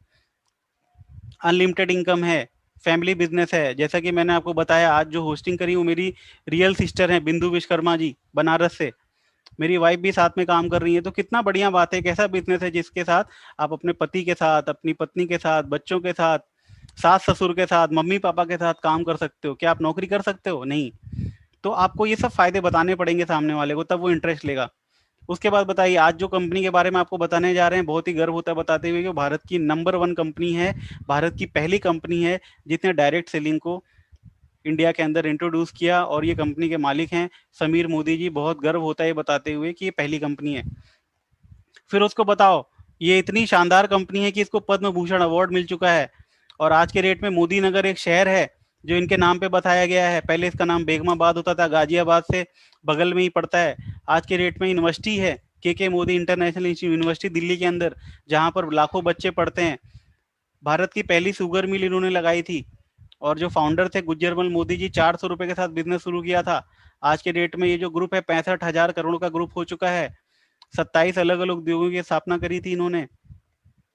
अनलिमिटेड इनकम है, फैमिली बिजनेस है। जैसा कि मैंने आपको बताया, आज जो होस्टिंग करी वो मेरी रियल सिस्टर है बिंदु विश्वकर्मा जी, बनारस से। मेरी वाइफ भी साथ में काम कर रही है। तो कितना बढ़िया बात है, कैसा बिजनेस है जिसके साथ आप अपने पति के साथ, अपनी पत्नी के साथ, बच्चों के साथ, सास ससुर के साथ, मम्मी पापा के साथ काम कर सकते हो। क्या आप नौकरी कर सकते हो? नहीं। तो आपको ये सब फायदे बताने पड़ेंगे सामने वाले को, तब वो इंटरेस्ट लेगा। उसके बाद बताइए, आज जो कंपनी के बारे में आपको बताने जा रहे हैं, बहुत ही गर्व होता है बताते हुए कि भारत की नंबर 1 कंपनी है, भारत की पहली कंपनी है जिसने डायरेक्ट सेलिंग को इंडिया के अंदर इंट्रोड्यूस किया, और ये कंपनी के मालिक हैं समीर मोदी जी। बहुत गर्व होता है ये बताते हुए कि ये पहली कंपनी है। फिर उसको बताओ, ये इतनी शानदार कंपनी है कि इसको पद्म भूषण अवार्ड मिल चुका है। और आज के डेट में मोदी नगर एक शहर है जो इनके नाम पे बताया गया है। पहले इसका नाम बेगमाबाद होता था, गाजियाबाद से बगल में ही पड़ता है। आज के डेट में यूनिवर्सिटी है, के मोदी इंटरनेशनल यूनिवर्सिटी दिल्ली के अंदर, जहाँ पर लाखों बच्चे पढ़ते हैं। भारत की पहली शुगर मिल इन्होंने लगाई थी। और जो फाउंडर थे गुज्जरमल मोदी जी, 400 रुपए के साथ बिजनेस शुरू किया था। आज के डेट में ये जो ग्रुप है 65,000 करोड़ का ग्रुप हो चुका है। 27 अलग अलग उद्योगों की स्थापना करी थी इन्होंने।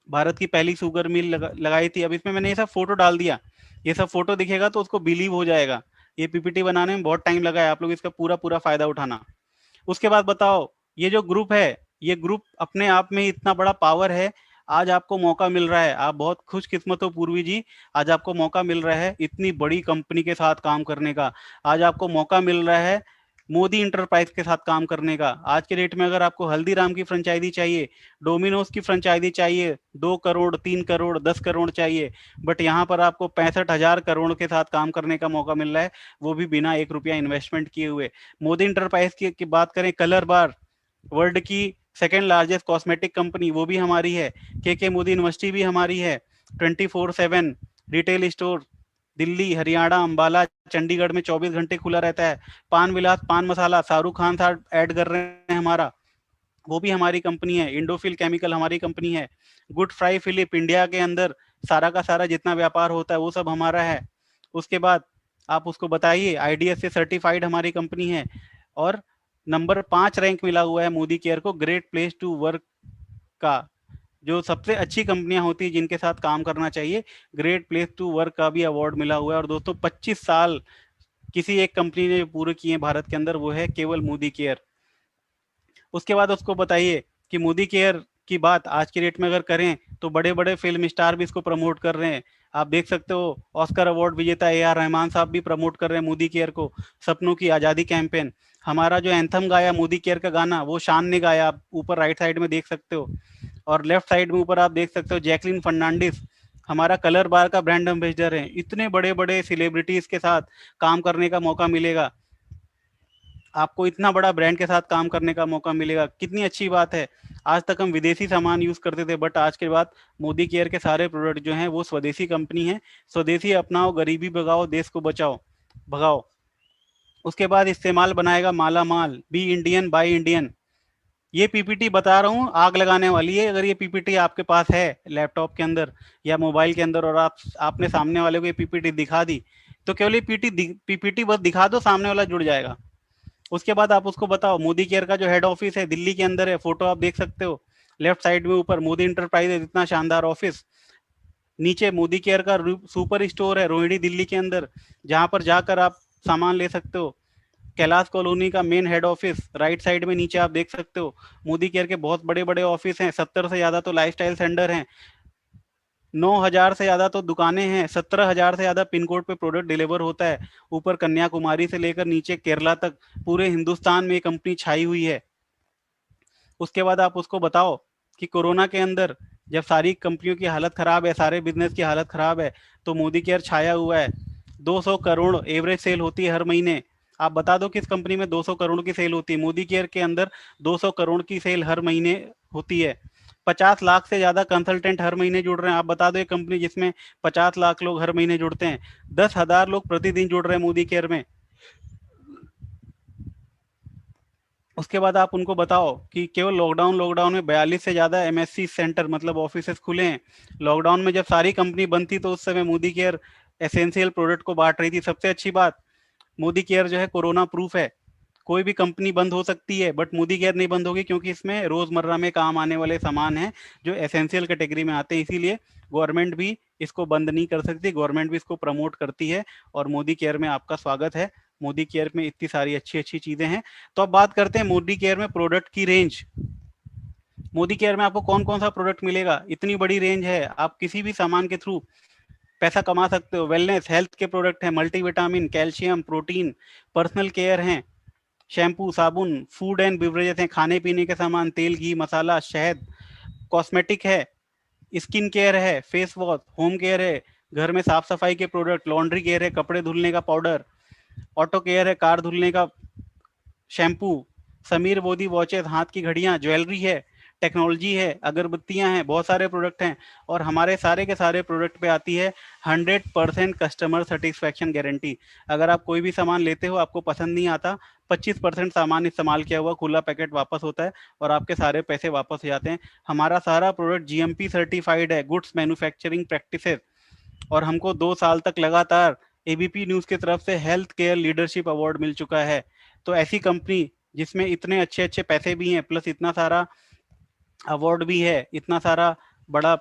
भारत की पहली शुगर मिल लगाई थी। अब इसमें मैंने ये सब फोटो डाल दिया, ये सब फोटो दिखेगा तो उसको बिलीव हो जाएगा। ये पीपीटी बनाने में बहुत टाइम लगा है, आप लोग इसका पूरा पूरा फायदा उठाना। उसके बाद बताओ, ये जो ग्रुप है, ये ग्रुप अपने आप में इतना बड़ा पावर है। आज आपको मौका मिल रहा है, आप बहुत खुशकिस्मत हो पूर्वी जी, आज आपको मौका मिल रहा है इतनी बड़ी कंपनी के साथ काम करने का। आज आपको मौका मिल रहा है मोदी इंटरप्राइज के साथ काम करने का। आज के डेट में अगर आपको हल्दीराम की फ्रेंचाइजी चाहिए, डोमिनोज की फ्रेंचाइजी चाहिए, 2 करोड़ 3 करोड़ 10 करोड़ चाहिए, बट यहाँ पर आपको 65,000 करोड़ के साथ काम करने का मौका मिल रहा है, वो भी बिना 1 रुपया इन्वेस्टमेंट किए हुए। मोदी इंटरप्राइज की बात करें, कलर बार वर्ल्ड की सेकेंड लार्जेस्ट कॉस्मेटिक कंपनी, वो भी हमारी है। के मोदी यूनिवर्सिटी भी हमारी है। 24/7 रिटेल स्टोर दिल्ली, हरियाणा, अंबाला, चंडीगढ़ में 24 घंटे खुला रहता है। पान विलास पान मसाला, शाहरुख खान साहब ऐड कर रहे हैं हमारा, वो भी हमारी कंपनी है। इंडोफिल केमिकल हमारी कंपनी है। गुड फ्राई फिलिप, इंडिया के अंदर सारा का सारा जितना व्यापार होता है वो सब हमारा है। उसके बाद आप उसको बताइए, आईडीएस से सर्टिफाइड हमारी कंपनी है। और नंबर 5 रैंक मिला हुआ है मोदी केयर को ग्रेट प्लेस टू वर्क का, जो सबसे अच्छी कंपनियां होती है जिनके साथ काम करना चाहिए, ग्रेट प्लेस टू वर्क का भी अवार्ड मिला हुआ है। और दोस्तों 25 साल किसी एक कंपनी ने पूरे किए भारत के अंदर, वो है केवल मोदी केयर। उसके बाद उसको बताइए कि मोदी केयर की बात आज की डेट में अगर करें तो बड़े बड़े फिल्म स्टार भी इसको प्रमोट कर रहे हैं। आप देख सकते हो ऑस्कर अवार्ड विजेता AR रहमान साहब भी प्रमोट कर रहे हैं मोदी केयर को। सपनों की आज़ादी कैंपेन, हमारा जो एंथम गाया मोदी केयर का गाना, वो शान ने गाया, आप ऊपर राइट साइड में देख सकते हो। और लेफ्ट साइड में ऊपर आप देख सकते हो जैकलिन फर्नांडिस हमारा कलर बार का ब्रांड एम्बेसडर है। इतने बड़े बड़े सेलिब्रिटीज के साथ काम करने का मौका मिलेगा, आपको इतना बड़ा ब्रांड के साथ काम करने का मौका मिलेगा, कितनी अच्छी बात है। आज तक हम विदेशी सामान यूज करते थे, बट आज के बाद मोदी केयर के सारे प्रोडक्ट जो हैं वो स्वदेशी कंपनी है। स्वदेशी अपनाओ, गरीबी भगाओ, देश को बचाओ भगाओ। उसके बाद इस्तेमाल बनाएगा माला माल, बी इंडियन बाई इंडियन। ये पीपीटी बता रहा हूँ आग लगाने वाली है। अगर ये पीपीटी आपके पास है लैपटॉप के अंदर या मोबाइल के अंदर, और आपने सामने वाले को ये पीपीटी दिखा दी, तो केवल ये पीपीटी बस दिखा दो, सामने वाला जुड़ जाएगा। उसके बाद आप उसको बताओ, मोदी केयर का जो हेड ऑफिस है दिल्ली के अंदर है, फोटो आप देख सकते हो लेफ्ट साइड में ऊपर, मोदी इंटरप्राइजेज, इतना शानदार ऑफिस। नीचे मोदी केयर का सुपर स्टोर है रोहिणी दिल्ली के अंदर, जहां पर जाकर आप सामान ले सकते हो। कैलाश कॉलोनी का main head office right side में नीचे आप देख सकते हो। मोदी केयर के बहुत बड़े बड़े ऑफिस हैं, 70 से ज्यादा तो लाइफस्टाइल सेंटर हैं, 9,000 से ज्यादा तो दुकानें हैं, 17,000 से ज्यादा पिन कोड पे प्रोडक्ट डिलीवर होता है। ऊपर कन्याकुमारी से लेकर नीचे केरला तक पूरे हिंदुस्तान में ये कंपनी छाई हुई है। उसके बाद आप उसको बताओ कि कोरोना के अंदर जब सारी कंपनियों की हालत खराब है, सारे बिजनेस की हालत खराब है, तो मोदी केयर छाया हुआ है। 200 करोड़ एवरेज सेल होती है हर महीने। आप बता दो किस कंपनी में 200 करोड़ की सेल होती है? मोदी केयर के अंदर 200 करोड़ की सेल हर महीने होती है। 50 लाख से ज्यादा कंसल्टेंट हर महीने जुड़ रहे हैं। आप बता दो एक कंपनी जिसमें 50 लाख लोग हर महीने जुड़ते हैं, 10,000 लोग प्रतिदिन जुड़ रहे हैं मोदी केयर में। उसके बाद आप उनको बताओ कि केवल लॉकडाउन में 42 से ज्यादा एमएससी सेंटर मतलब ऑफिसेस खुले हैं। लॉकडाउन में जब सारी कंपनी बंद थी तो उस समय मोदी केयर एसेंशियल प्रोडक्ट को बांट रही थी। सबसे अच्छी बात, मोदी केयर जो है कोरोना प्रूफ है। कोई भी कंपनी बंद हो सकती है बट मोदी केयर नहीं बंद होगी, क्योंकि इसमें रोजमर्रा में काम आने वाले सामान हैं जो एसेंशियल कैटेगरी में आते हैं। इसीलिए गवर्नमेंट भी इसको बंद नहीं कर सकती, गवर्नमेंट भी इसको प्रमोट करती है। और मोदी केयर में आपका स्वागत है। मोदी केयर में इतनी सारी अच्छी अच्छी चीजें हैं। तो अब बात करते हैं मोदी केयर में प्रोडक्ट की रेंज। मोदी केयर में आपको कौन कौन सा प्रोडक्ट मिलेगा, इतनी बड़ी रेंज है। आप किसी भी सामान के थ्रू पैसा कमा सकते हो। वेलनेस हेल्थ के प्रोडक्ट हैं, multivitamin, calcium, protein, personal care हैं, शैम्पू, साबुन, फूड एंड बिवरेजेस हैं, खाने पीने के सामान, तेल, घी, मसाला, शहद, कॉस्मेटिक है, स्किन केयर है, फेस वॉश, होम केयर है, घर में साफ सफाई के प्रोडक्ट, लॉन्ड्री केयर है, कपड़े धुलने का पाउडर, ऑटो केयर है, कार धुलने का शैम्पू, समीर मोदी वॉचेस, हाथ की घड़ियां, ज्वेलरी है, टेक्नोलॉजी है, अगरबत्तियां हैं, बहुत सारे प्रोडक्ट हैं। और हमारे सारे के सारे प्रोडक्ट पे आती है 100% कस्टमर सेटिस्फेक्शन गारंटी। अगर आप कोई भी सामान लेते हो, आपको पसंद नहीं आता, 25% सामान इस्तेमाल किया हुआ खुला पैकेट वापस होता है और आपके सारे पैसे वापस हो जाते हैं। हमारा सारा प्रोडक्ट जीएमपी सर्टिफाइड है, गुड्स मैन्युफैक्चरिंग प्रैक्टिसेस। और हमको 2 साल तक लगातार एबीपी न्यूज की तरफ से हेल्थ केयर लीडरशिप अवार्ड मिल चुका है। तो ऐसी कंपनी जिसमें इतने अच्छे अच्छे पैसे भी हैं, प्लस इतना सारा अवार्ड भी है, इतना सारा बड़ा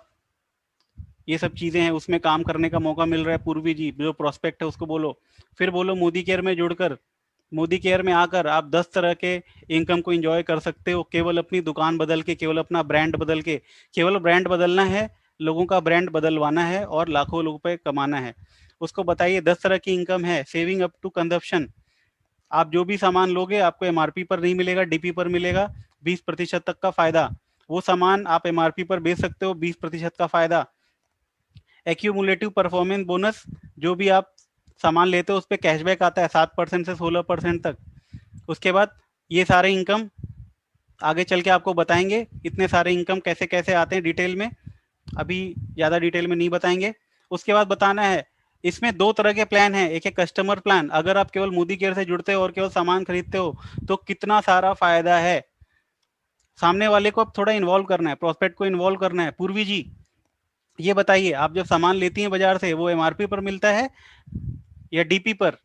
ये सब चीजें हैं, उसमें काम करने का मौका मिल रहा है। पूर्वी जी, जो प्रोस्पेक्ट है उसको बोलो। फिर बोलो मोदी केयर में जुड़कर, मोदी केयर में आकर आप 10 तरह के इनकम को एंजॉय कर सकते हो, केवल अपनी दुकान बदल के, केवल अपना ब्रांड बदल के। केवल ब्रांड बदलना है, लोगों का ब्रांड बदलवाना है और लाखों रुपए कमाना है। उसको बताइए 10 तरह की इनकम है, सेविंग अप टू कंजप्शन। आप जो भी सामान लोगे आपको एमआरपी पर नहीं मिलेगा, डीपी पर मिलेगा, 20% तक का फायदा। वो सामान आप एमआरपी पर बेच सकते हो, 20% का फायदा। एक्यूमुलेटिव परफॉर्मेंस बोनस, जो भी आप सामान लेते हो उस पर कैशबैक आता है 7% से 16% तक। उसके बाद ये सारे इनकम आगे चल के आपको बताएंगे, इतने सारे इनकम कैसे कैसे आते हैं डिटेल में, अभी ज्यादा डिटेल में नहीं बताएंगे। उसके बाद बताना है इसमें 2 तरह के प्लान हैं। एक है कस्टमर प्लान, अगर आप केवल मोदी केयर से जुड़ते हो और केवल सामान खरीदते हो तो कितना सारा फायदा है। सामने वाले को अब थोड़ा इन्वॉल्व करना है, प्रोस्पेक्ट को इन्वॉल्व करना है। पूर्वी जी, ये बताइए, आप जब सामान लेती हैं बाजार से, वो एमआरपी पर मिलता है या डीपी पर?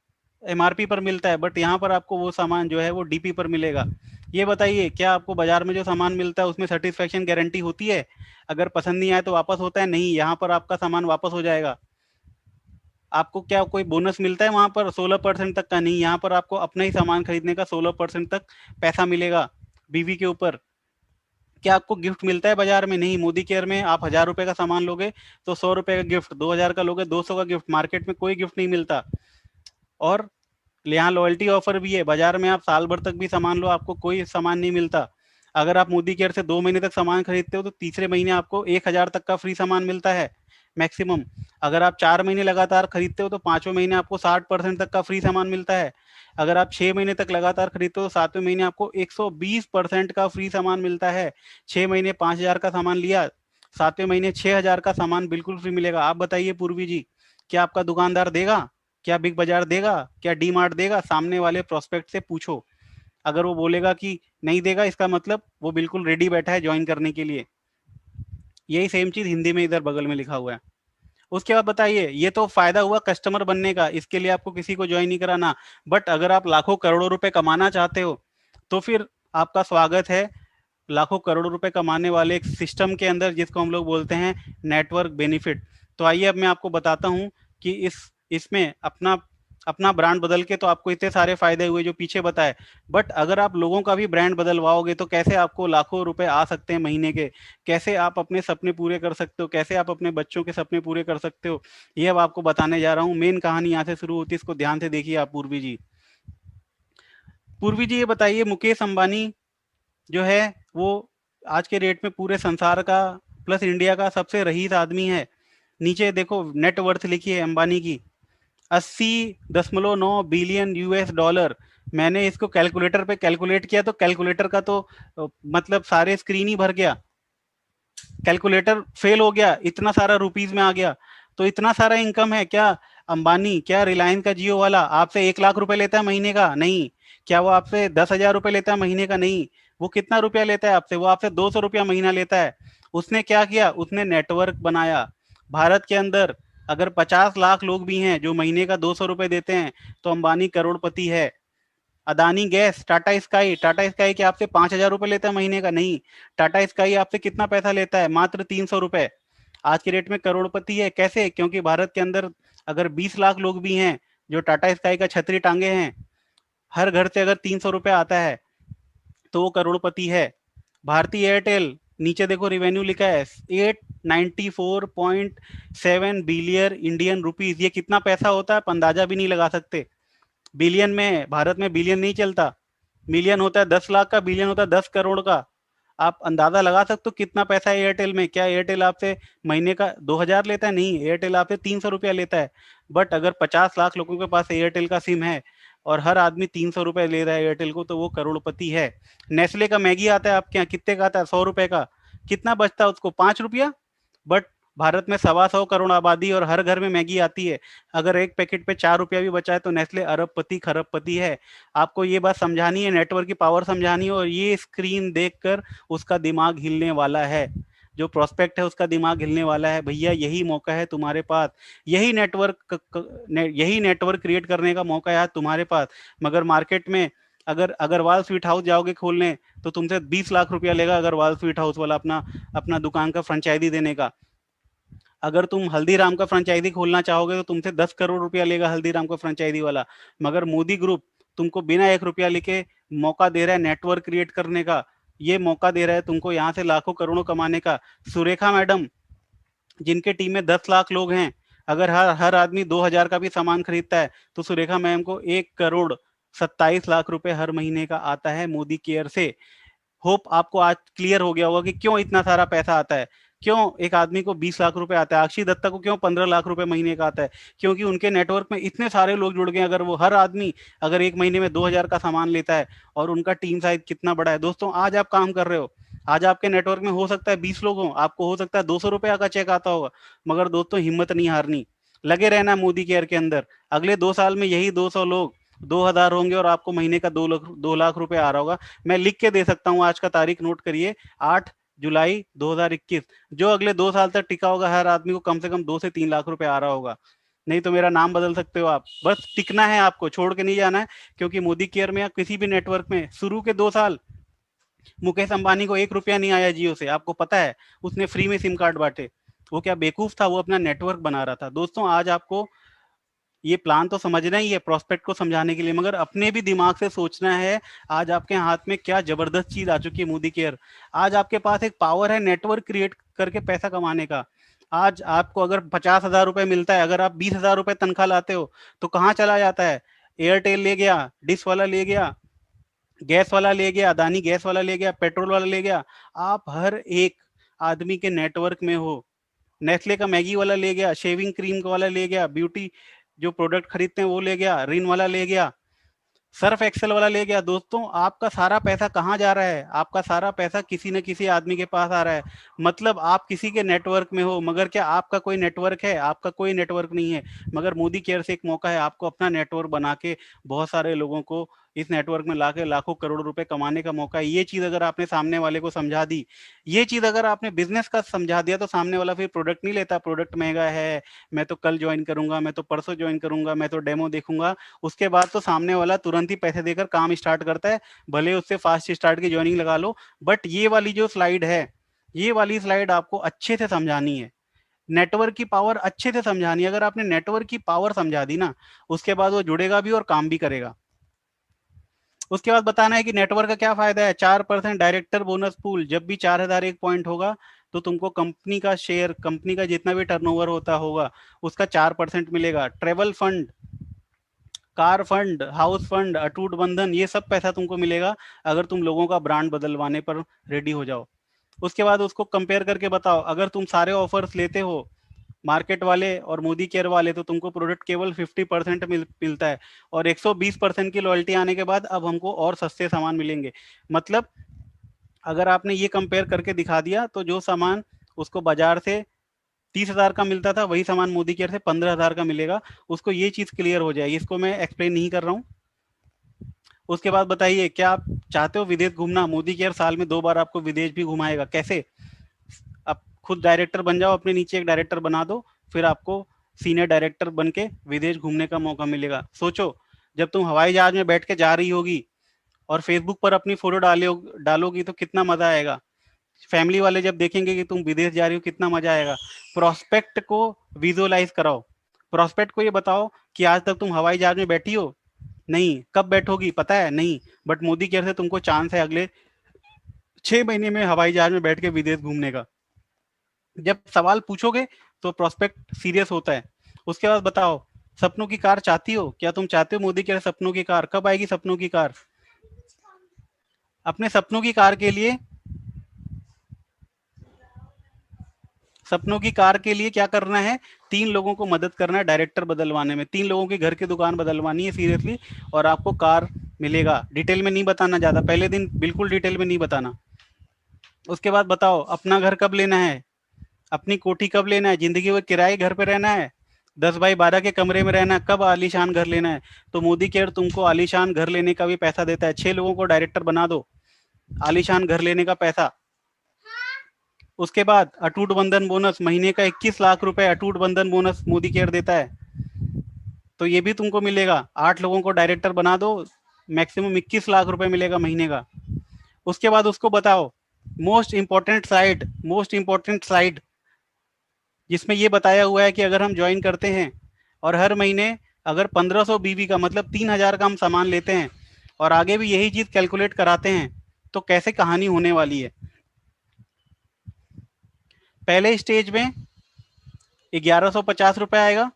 एमआरपी पर मिलता है, बट यहाँ पर आपको वो सामान जो है वो डीपी पर मिलेगा। ये बताइए, क्या आपको बाजार में जो सामान मिलता है उसमें सेटिस्फेक्शन गारंटी होती है? अगर पसंद नहीं आए तो वापस होता है? नहीं, यहाँ पर आपका सामान वापस हो जाएगा। आपको क्या कोई बोनस मिलता है वहां पर 16% तक का? नहीं, यहाँ पर आपको अपना ही सामान खरीदने का 16% तक पैसा मिलेगा बीवी के ऊपर। क्या आपको गिफ्ट मिलता है बाजार में? नहीं, मोदी केयर में आप 1000 रुपए का सामान लोगे तो 100 रुपए का गिफ्ट, 2000 का लोगे 200 का गिफ्ट। मार्केट में कोई गिफ्ट नहीं मिलता। और यहाँ लॉयल्टी ऑफर भी है, बाजार में आप साल भर तक भी सामान लो, आपको कोई सामान नहीं मिलता। अगर आप मोदी केयर से 2 महीने तक सामान खरीदते हो तो तीसरे महीने आपको 1000 तक का फ्री सामान मिलता है मैक्सिमम। अगर आप 4 महीने लगातार खरीदते हो तो 5वें महीने आपको 60% तक का फ्री सामान मिलता है। अगर आप 6 महीने तक लगातार खरीदते हो तो 7वें महीने आपको 120% का फ्री सामान मिलता है। 6 महीने 5000 का सामान लिया, 7वें महीने 6000 का सामान बिल्कुल फ्री मिलेगा। आप बताइए पूर्वी जी, क्या आपका दुकानदार देगा? क्या बिग बाजार देगा? क्या डी मार्ट देगा? सामने वाले प्रोस्पेक्ट से पूछो। अगर वो बोलेगा कि नहीं देगा, इसका मतलब वो बिल्कुल रेडी बैठा है ज्वाइन करने के लिए। यही सेम चीज हिंदी में इधर बगल में लिखा हुआ है। उसके बाद बताइए, ये तो फायदा हुआ कस्टमर बनने का, इसके लिए आपको किसी को ज्वाइन नहीं कराना। बट अगर आप लाखों करोड़ों रुपए कमाना चाहते हो तो फिर आपका स्वागत है लाखों करोड़ों रुपए कमाने वाले एक सिस्टम के अंदर, जिसको हम लोग बोलते हैं नेटवर्क बेनिफिट। तो आइए अब मैं आपको बताता हूँ कि इसमें अपना अपना ब्रांड बदल के तो आपको इतने सारे फायदे हुए जो पीछे बताए, बट अगर आप लोगों का भी ब्रांड बदलवाओगे तो कैसे आपको लाखों रुपए आ सकते हैं महीने के, कैसे आप अपने सपने पूरे कर सकते हो, कैसे आप अपने बच्चों के सपने पूरे कर सकते हो, ये अब आपको बताने जा रहा हूँ। मेन कहानी यहाँ से शुरू होती है, इसको ध्यान से देखिए आप। पूर्वी जी, पूर्वी जी ये बताइए, मुकेश अंबानी जो है वो आज के डेट में पूरे संसार का प्लस इंडिया का सबसे रईस आदमी है। नीचे देखो नेट वर्थ लिखी है अंबानी की, 80.9 बिलियन यूएस डॉलर। मैंने इसको कैलकुलेटर पे कैलकुलेट किया तो कैलकुलेटर का तो मतलब सारे स्क्रीन ही भर गया। कैलकुलेटर फेल हो गया, इतना सारा रुपीज में आ गया। तो इतना सारा इनकम है क्या? अंबानी, क्या रिलायंस का जियो वाला आपसे 1 लाख रुपए लेता है महीने का? नहीं। क्या वो आपसे 10,000 रुपए लेता है महीने का? नहीं। वो कितना रुपया लेता है आपसे? वो आपसे 200 रुपया महीना लेता है। उसने क्या किया? उसने नेटवर्क बनाया। भारत के अंदर अगर 50 लाख लोग भी हैं जो महीने का 200 रुपए देते हैं, तो अंबानी करोड़पति है। अदानी गैस, टाटा स्काई के आपसे 5,000 रुपए लेता है महीने का? नहीं। टाटा स्काई आपसे कितना पैसा लेता है? मात्र 300 रुपए। आज की डेट में करोड़पति है। कैसे? क्योंकि भारत के अंदर अगर 20 लाख लोग भी हैं जो टाटा स्काई का छतरी टांगे हैं, हर घर से अगर 300 रुपए आता है तो वो करोड़पति है। भारतीय एयरटेल, नीचे देखो रिवेन्यू लिखा है 894.7 बिलियन इंडियन रुपीज। ये कितना पैसा होता है आप अंदाजा भी नहीं लगा सकते। बिलियन में, भारत में बिलियन नहीं चलता, मिलियन होता है 10 लाख का, बिलियन होता है 10 करोड़ का। आप अंदाजा लगा सकते हो कितना पैसा है एयरटेल में। क्या एयरटेल आपसे महीने का 2,000 लेता है? नहीं, एयरटेल आपसे 300 रुपया लेता है। बट अगर 50 लाख लोगों के पास एयरटेल का सिम है और हर आदमी 300 रुपए ले रहा है एयरटेल को, तो वो करोड़पति है। नेस्ले का मैगी आता है आपके यहाँ, कितने का आता है? 100 रुपए का। कितना बचता है उसको? 5 रुपया। बट भारत में 125 करोड़ आबादी और हर घर में मैगी आती है। अगर एक पैकेट पे 4 रुपया भी बचा है तो नेस्ले अरबपति खरबपति है। आपको ये बात समझानी है, नेटवर्क की पावर समझानी है, और ये स्क्रीन देखकर उसका दिमाग हिलने वाला है। जो प्रोस्पेक्ट है उसका दिमाग हिलने वाला है। भैया यही मौका है तुम्हारे पास, यही नेटवर्क क्रिएट करने का मौका है आज तुम्हारे पास। मगर मार्केट में अगर अग्रवाल स्वीट हाउस जाओगे खोलने तो तुमसे 20 लाख रुपया लेगा अग्रवाल स्वीट हाउस वाला अपना अपना दुकान का फ्रेंचाइजी देने का। अगर तुम हल्दीराम का फ्रेंचाइजी खोलना चाहोगे तो तुमसे 10 करोड़ रुपया लेगा हल्दीराम का फ्रेंचाइजी वाला। मगर मोदी ग्रुप तुमको बिना 1 रुपया लेके मौका दे रहा है नेटवर्क क्रिएट करने का। ये मौका दे रहा है तुमको यहाँ से लाखों करोड़ों कमाने का। सुरेखा मैडम, जिनके टीम में 10 लाख लोग हैं, अगर हर हर आदमी 2,000 का भी सामान खरीदता है तो सुरेखा मैम को 1 करोड़ 27 लाख रुपए हर महीने का आता है मोदी केयर से। होप आपको आज क्लियर हो गया होगा कि क्यों इतना सारा पैसा आता है, क्यों एक आदमी को 20 लाख रुपए आता है, अक्षय दत्ता को क्यों 15 लाख रुपए महीने का आता है। क्योंकि उनके नेटवर्क में इतने सारे लोग जुड़ गए। अगर वो हर आदमी अगर एक महीने में 2,000 का सामान लेता है, और उनका टीम साइज कितना बड़ा है। दोस्तों आज आप काम कर रहे हो, आज आपके नेटवर्क में हो सकता है 20 लोग हों, आपको हो सकता है 200 रुपया का चेक आता होगा। मगर दोस्तों हिम्मत नहीं हारनी, लगे रहना मोदी केयर के अंदर। अगले 2 साल में यही 200 लोग 2,000 होंगे और आपको महीने का 2 लाख रुपए आ रहा होगा। मैं लिख के दे सकता हूँ, आज का तारीख नोट करिए, 8 जुलाई 2021। जो अगले 2 साल तक टिका होगा, हर आदमी को कम से कम 2 से 3 लाख रुपए आ रहा होगा। नहीं तो मेरा नाम बदल सकते हो आप, बस टिकना है आपको, छोड़ के नहीं जाना है। क्योंकि मोदी केयर में या किसी भी नेटवर्क में शुरू के 2 साल मुकेश अंबानी को 1 रुपया नहीं आया जियो से। आपको पता है, उसने फ्री में सिम कार्ड बांटे। वो क्या बेवकूफ था? वो अपना नेटवर्क बना रहा था। दोस्तों आज आपको ये प्लान तो समझना ही है प्रोस्पेक्ट को समझाने के लिए, मगर अपने भी दिमाग से सोचना है। आज आपके हाथ में क्या जबरदस्त चीज आ चुकी है मोदी केयर। आज आपके पास एक पावर है नेटवर्क क्रिएट करके पैसा कमाने का। आज आपको अगर 50,000 रुपए मिलता है, अगर आप 20,000 रुपए तनख्वाह लाते हो तो कहाँ चला जाता है? एयरटेल ले गया, डिश वाला ले गया, गैस वाला ले गया, अदानी गैस वाला ले गया, पेट्रोल वाला ले गया। आप हर एक आदमी के नेटवर्क में हो। नेस्ले का मैगी वाला ले गया, शेविंग क्रीम वाला ले गया, ब्यूटी जो प्रोडक्ट खरीदते हैं वो ले गया, रिन वाला ले गया, सर्फ एक्सेल वाला ले गया। दोस्तों आपका सारा पैसा कहाँ जा रहा है? आपका सारा पैसा किसी न किसी आदमी के पास आ रहा है। मतलब आप किसी के नेटवर्क में हो, मगर क्या आपका कोई नेटवर्क है? आपका कोई नेटवर्क नहीं है। मगर मोदी केयर से एक मौका है आपको अपना नेटवर्क बना के बहुत सारे लोगों को इस नेटवर्क में लाके लाखों करोड़ों रुपए कमाने का मौका है। ये चीज अगर आपने सामने वाले को समझा दी, ये चीज अगर आपने बिजनेस का समझा दिया, तो सामने वाला फिर प्रोडक्ट नहीं लेता। प्रोडक्ट महंगा है, मैं तो कल ज्वाइन करूंगा, मैं तो परसों ज्वाइन करूंगा, मैं तो डेमो देखूंगा। उसके बाद तो सामने वाला तुरंत ही पैसे देकर काम स्टार्ट करता है, भले उससे फास्ट स्टार्ट की ज्वाइनिंग लगा लो। बट ये वाली जो स्लाइड है, ये वाली स्लाइड आपको अच्छे से समझानी है, नेटवर्क की पावर अच्छे से समझानी है। अगर आपने नेटवर्क की पावर समझा दी ना, उसके बाद वो जुड़ेगा भी और काम भी करेगा। उसके बाद बताना है कि नेटवर्क का क्या फायदा है। 4% डायरेक्टर बोनस पूल, जब भी 4,001 पॉइंट होगा तो तुमको कंपनी का शेयर, कंपनी का जितना भी टर्नओवर होता होगा उसका 4% मिलेगा। Travel fund, car fund, house fund, अटूट बंधन, ये सब पैसा तुमको मिलेगा अगर तुम लोगों का ब्रांड बदलवाने पर रेडी हो जाओ। उसके बाद उसको कंपेयर करके बताओ, अगर तुम सारे ऑफर्स लेते हो मार्केट वाले और मोदी केयर वाले, तो तुमको प्रोडक्ट केवल 50% मिलता है, और 120% की लॉयल्टी आने के बाद अब हमको और सस्ते सामान मिलेंगे। मतलब अगर आपने ये कंपेयर करके दिखा दिया तो जो सामान उसको बाजार से 30,000 का मिलता था, वही सामान मोदी केयर से 15,000 का मिलेगा। उसको ये चीज क्लियर हो जाएगी, इसको मैं एक्सप्लेन नहीं कर रहा हूँ। उसके बाद बताइए, क्या आप चाहते हो विदेश घूमना? मोदी केयर साल में 2 बार आपको विदेश भी घुमाएगा। कैसे? आप खुद डायरेक्टर बन जाओ, अपने नीचे एक डायरेक्टर बना दो, फिर आपको सीनियर डायरेक्टर बन के विदेश घूमने का मौका मिलेगा। सोचो, जब तुम हवाई जहाज में बैठ के जा रही होगी और फेसबुक पर अपनी फोटो डालोगी तो कितना मजा आएगा। फैमिली वाले जब देखेंगे कि तुम विदेश जा रही हो, कितना मजा आएगा। प्रोस्पेक्ट को विजुअलाइज कराओ, प्रोस्पेक्ट को ये बताओ कि आज तक तुम हवाई जहाज में बैठी हो? नहीं। कब बैठोगी पता है? नहीं। बट मोदी केयर से तुमको चांस है अगले 6 महीने में हवाई जहाज में बैठ के विदेश घूमने का। जब सवाल पूछोगे तो प्रोस्पेक्ट सीरियस होता है। उसके बाद बताओ, सपनों की कार चाहती हो? क्या तुम चाहते हो मोदी केयर सपनों की कार? कब आएगी सपनों की कार? अपने सपनों की कार के लिए क्या करना है? 3 लोगों को मदद करना है डायरेक्टर बदलवाने में। 3 लोगों के घर की दुकान बदलवानी है सीरियसली, और आपको कार मिलेगा। डिटेल में नहीं बताना ज्यादा, पहले दिन बिल्कुल डिटेल में नहीं बताना। उसके बाद बताओ, अपना घर कब लेना है? अपनी कोठी कब लेना है? जिंदगी भर किराए घर पे रहना है? 10 बाई 12 के कमरे में रहना है? कब आलीशान घर लेना है? तो मोदी केयर तुमको आलीशान घर लेने का भी पैसा देता है। 6 लोगों को डायरेक्टर बना दो, आलीशान घर लेने का पैसा। उसके बाद अटूट बंधन बोनस, महीने का 21 लाख रुपए अटूट बंधन बोनस मोदी केयर देता है, तो ये भी तुमको मिलेगा। 8 लोगों को डायरेक्टर बना दो, मैक्सिमम 21 लाख रुपए मिलेगा महीने का। उसके बाद उसको बताओ, मोस्ट इंपॉर्टेंट स्लाइड जिसमें ये बताया हुआ है कि अगर हम ज्वाइन करते हैं और हर महीने अगर 1500 बीवी का मतलब 3000 का हम सामान लेते हैं और आगे भी यही चीज कैलकुलेट कराते हैं तो कैसे कहानी होने वाली है। पहले स्टेज में 1150 रुपए आएगा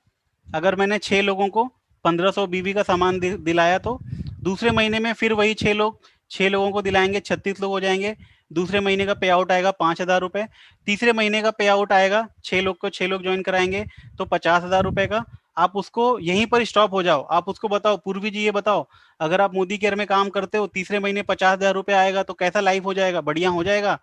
अगर मैंने 6 लोगों को 1500 बीवी का सामान दिलाया तो। दूसरे महीने में फिर वही 6 लोगों को दिलाएंगे, 36 लोग हो जाएंगे। दूसरे महीने का पे आउट आएगा 5,000 रुपए। तीसरे महीने का पे आउट आएगा 6 लोग ज्वाइन कराएंगे तो 50,000 रुपए का। आप उसको यहीं पर स्टॉप हो जाओ। आप उसको बताओ, पूर्वी जी ये बताओ, अगर आप मोदी केयर में काम करते हो, तीसरे महीने 50,000 रुपए आएगा तो कैसा लाइफ हो जाएगा? बढ़िया हो जाएगा?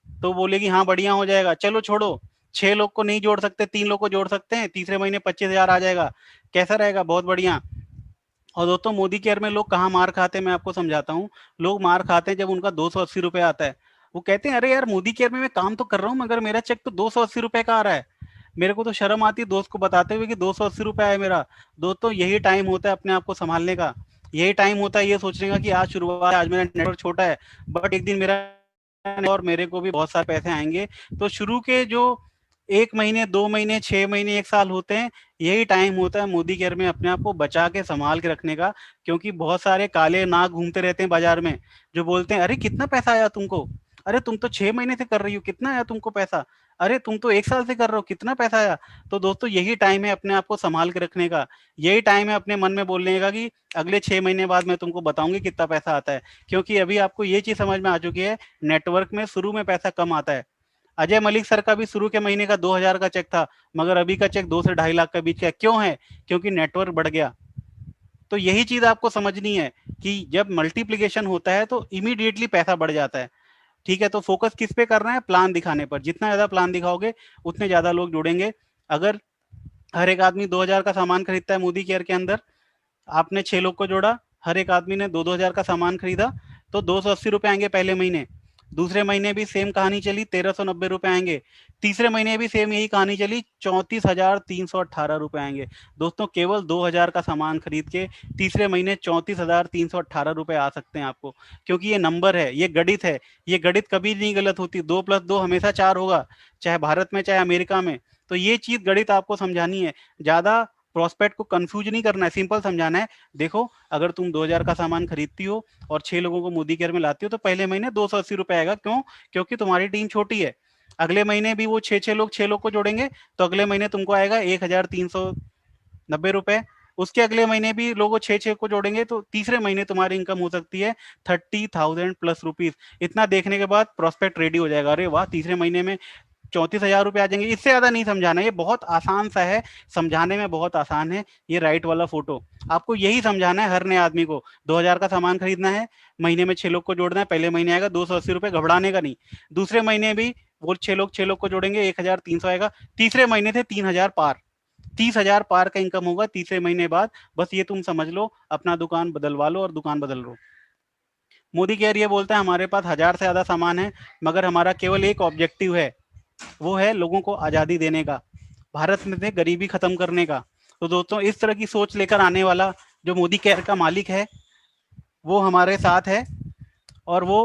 तो बोलेगी हाँ बढ़िया हो जाएगा। चलो छोड़ो, 6 लोग को नहीं जोड़ सकते, 3 लोग को जोड़ सकते हैं, तीसरे महीने 25,000 आ जाएगा। कैसा रहेगा? बहुत बढ़िया। और दोस्तों, मोदी केयर में लोग कहाँ मार खाते हैं मैं आपको समझाता हूँ। लोग मार खाते हैं जब उनका 280 रुपए आता है। वो कहते हैं अरे यार मोदी केयर में मैं काम तो कर रहा हूँ मगर मेरा चेक तो 280 रुपए का आ रहा है। मेरे को तो शर्म आती है दोस्त को बताते हुए कि 280 रुपए आया मेरा। दोस्तों, यही टाइम होता है अपने आप को संभालने का। यही टाइम होता है ये सोचने का कि आज शुरुआत है, आज मेरा नेटवर्क छोटा है बट एक दिन मेरा और मेरे को भी बहुत सारे पैसे आएंगे। तो शुरू के जो 1 महीने, 2 महीने, 6 महीने, 1 साल होते हैं, यही टाइम होता है मोदी केयर में अपने आप को बचा के संभाल के रखने का। क्योंकि बहुत सारे काले नाग घूमते रहते हैं बाजार में जो बोलते हैं अरे कितना पैसा आया तुमको? अरे तुम तो 6 महीने से कर रही हो, कितना आया तुमको पैसा? अरे तुम तो 1 साल से कर रहे हो, कितना पैसा आया? तो दोस्तों, यही टाइम है अपने आप को संभाल के रखने का। यही टाइम है अपने मन में बोलने का कि अगले 6 महीने बाद मैं तुमको बताऊंगी कितना पैसा आता है। क्योंकि अभी आपको ये चीज समझ में आ चुकी है, नेटवर्क में शुरू में पैसा कम आता है। अजय मलिक सर का भी शुरू के महीने का 2,000 का चेक था मगर अभी का चेक 2 से 2.5 लाख के बीच का। क्यों है? क्योंकि नेटवर्क बढ़ गया। तो यही चीज आपको समझनी है कि जब मल्टीप्लीकेशन होता है तो इमीडिएटली पैसा बढ़ जाता है। ठीक है, तो फोकस किस पे करना है? प्लान दिखाने पर। जितना ज्यादा प्लान दिखाओगे उतने ज्यादा लोग जुड़ेंगे। अगर हर एक आदमी 2,000 का सामान खरीदता है मोदी केयर के अंदर, आपने 6 लोग को जोड़ा, हर एक आदमी ने 2-2 हजार का सामान खरीदा तो 280 रुपए आएंगे पहले महीने। दूसरे महीने भी सेम कहानी चली, 1390 रुपए आएंगे। तीसरे महीने भी सेम यही कहानी चली, 34,318 रुपए आएंगे। दोस्तों, केवल 2,000 का सामान खरीद के तीसरे महीने 34,318 रुपए आ सकते हैं आपको। क्योंकि ये नंबर है, ये गणित है। ये गणित कभी नहीं गलत होती। 2 + 2 हमेशा 4 होगा, चाहे भारत में चाहे अमेरिका में। तो ये चीज गणित आपको समझानी है। ज्यादा प्रोस्पेक्ट को कंफ्यूज नहीं करना है, सिंपल समझाना है। देखो, अगर तुम 2,000 का सामान खरीदती हो और 6 लोगों को मोदी केयर में लाती हो तो पहले महीने 280 रुपए आएगा। क्यों? क्योंकि तुम्हारी टीम छोटी है। अगले महीने भी वो 6 लोग को जोड़ेंगे तो अगले महीने तुमको आएगा 1,390 रुपए। उसके अगले महीने भी लोगों 6 को जोड़ेंगे तो तीसरे महीने तुम्हारी इनकम हो सकती है 30,000 प्लस रुपीज। इतना देखने के बाद प्रोस्पेक्ट रेडी हो जाएगा। अरे वाह, तीसरे महीने में 34,000 रुपए आ जाएंगे। इससे ज्यादा नहीं समझाना, ये बहुत आसान सा है, समझाने में बहुत आसान है। ये राइट वाला फोटो आपको यही समझाना है। हर नए आदमी को 2,000 का सामान खरीदना है, महीने में 6 लोग को जोड़ना है, पहले महीने आएगा 280 रुपए, घबराने का नहीं। दूसरे महीने भी वो 6 लोग को जोड़ेंगे 1300 आएगा, तीसरे महीने थे 3000 पार, 30,000 पार का इनकम होगा तीसरे महीने बाद। बस ये तुम समझ लो, अपना दुकान बदलवा लो और दुकान बदल लो। मोदी केयर ये बोलता है हमारे पास 1000 से ज्यादा सामान है, मगर हमारा केवल एक ऑब्जेक्टिव है, वो है लोगों को आजादी देने का, भारत में से गरीबी खत्म करने का। तो दोस्तों इस तरह की सोच लेकर आने वाला जो मोदी केयर का मालिक है वो हमारे साथ है और वो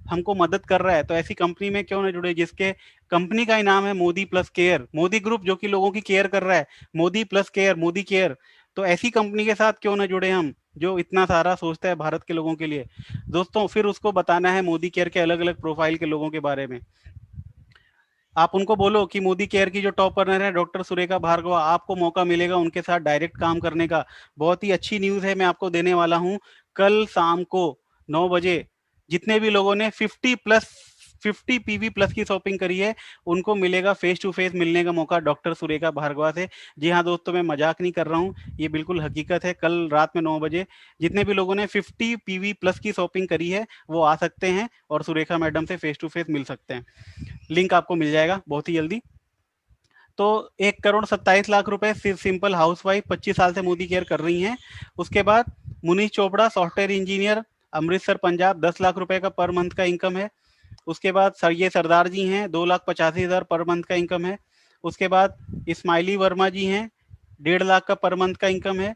हमको मदद कर रहा है। तो ऐसी कंपनी में क्यों ना जुड़े जिसके कंपनी का ही नाम है Modi plus care, Modi group जो कि लोगों की केयर कर रहा है, Modi plus care, Modi care. तो ऐसी कंपनी के साथ क्यों ना जुड़े हम, जो इतना सारा सोचता है भारत के लोगों के लिए। दोस्तों फिर उसको बताना है मोदी केयर के अलग अलग प्रोफाइल के लोगों के बारे में। आप उनको बोलो कि मोदी केयर की जो टॉप रनर है डॉक्टर सुरेखा भार्गव, आपको मौका मिलेगा उनके साथ डायरेक्ट काम करने का। बहुत ही अच्छी न्यूज है मैं आपको देने वाला हूं, कल शाम को 9 बजे जितने भी लोगों ने 50 पीवी प्लस की शॉपिंग करी है उनको मिलेगा फेस टू फेस मिलने का मौका डॉक्टर सुरेखा भार्गव से। जी हाँ दोस्तों, मैं मजाक नहीं कर रहा हूँ, ये बिल्कुल हकीकत है। कल रात में 9 बजे जितने भी लोगों ने 50 पीवी प्लस की शॉपिंग करी है वो आ सकते हैं और सुरेखा मैडम से फेस टू फेस मिल सकते हैं। लिंक आपको मिल जाएगा बहुत ही जल्दी। तो 1,27,00,000 रुपए सिंपल हाउसवाइफ 25 साल से मोदी केयर कर रही हैं। उसके बाद मुनीश चोपड़ा सॉफ्टवेयर इंजीनियर अमृतसर पंजाब 10 लाख रुपए का पर मंथ का इनकम है। उसके बाद ये सरदार जी हैं 2,85,000 पर मंथ का इनकम है। उसके बाद इस्माइली वर्मा जी हैं 1.5 लाख का पर मंथ का इनकम है।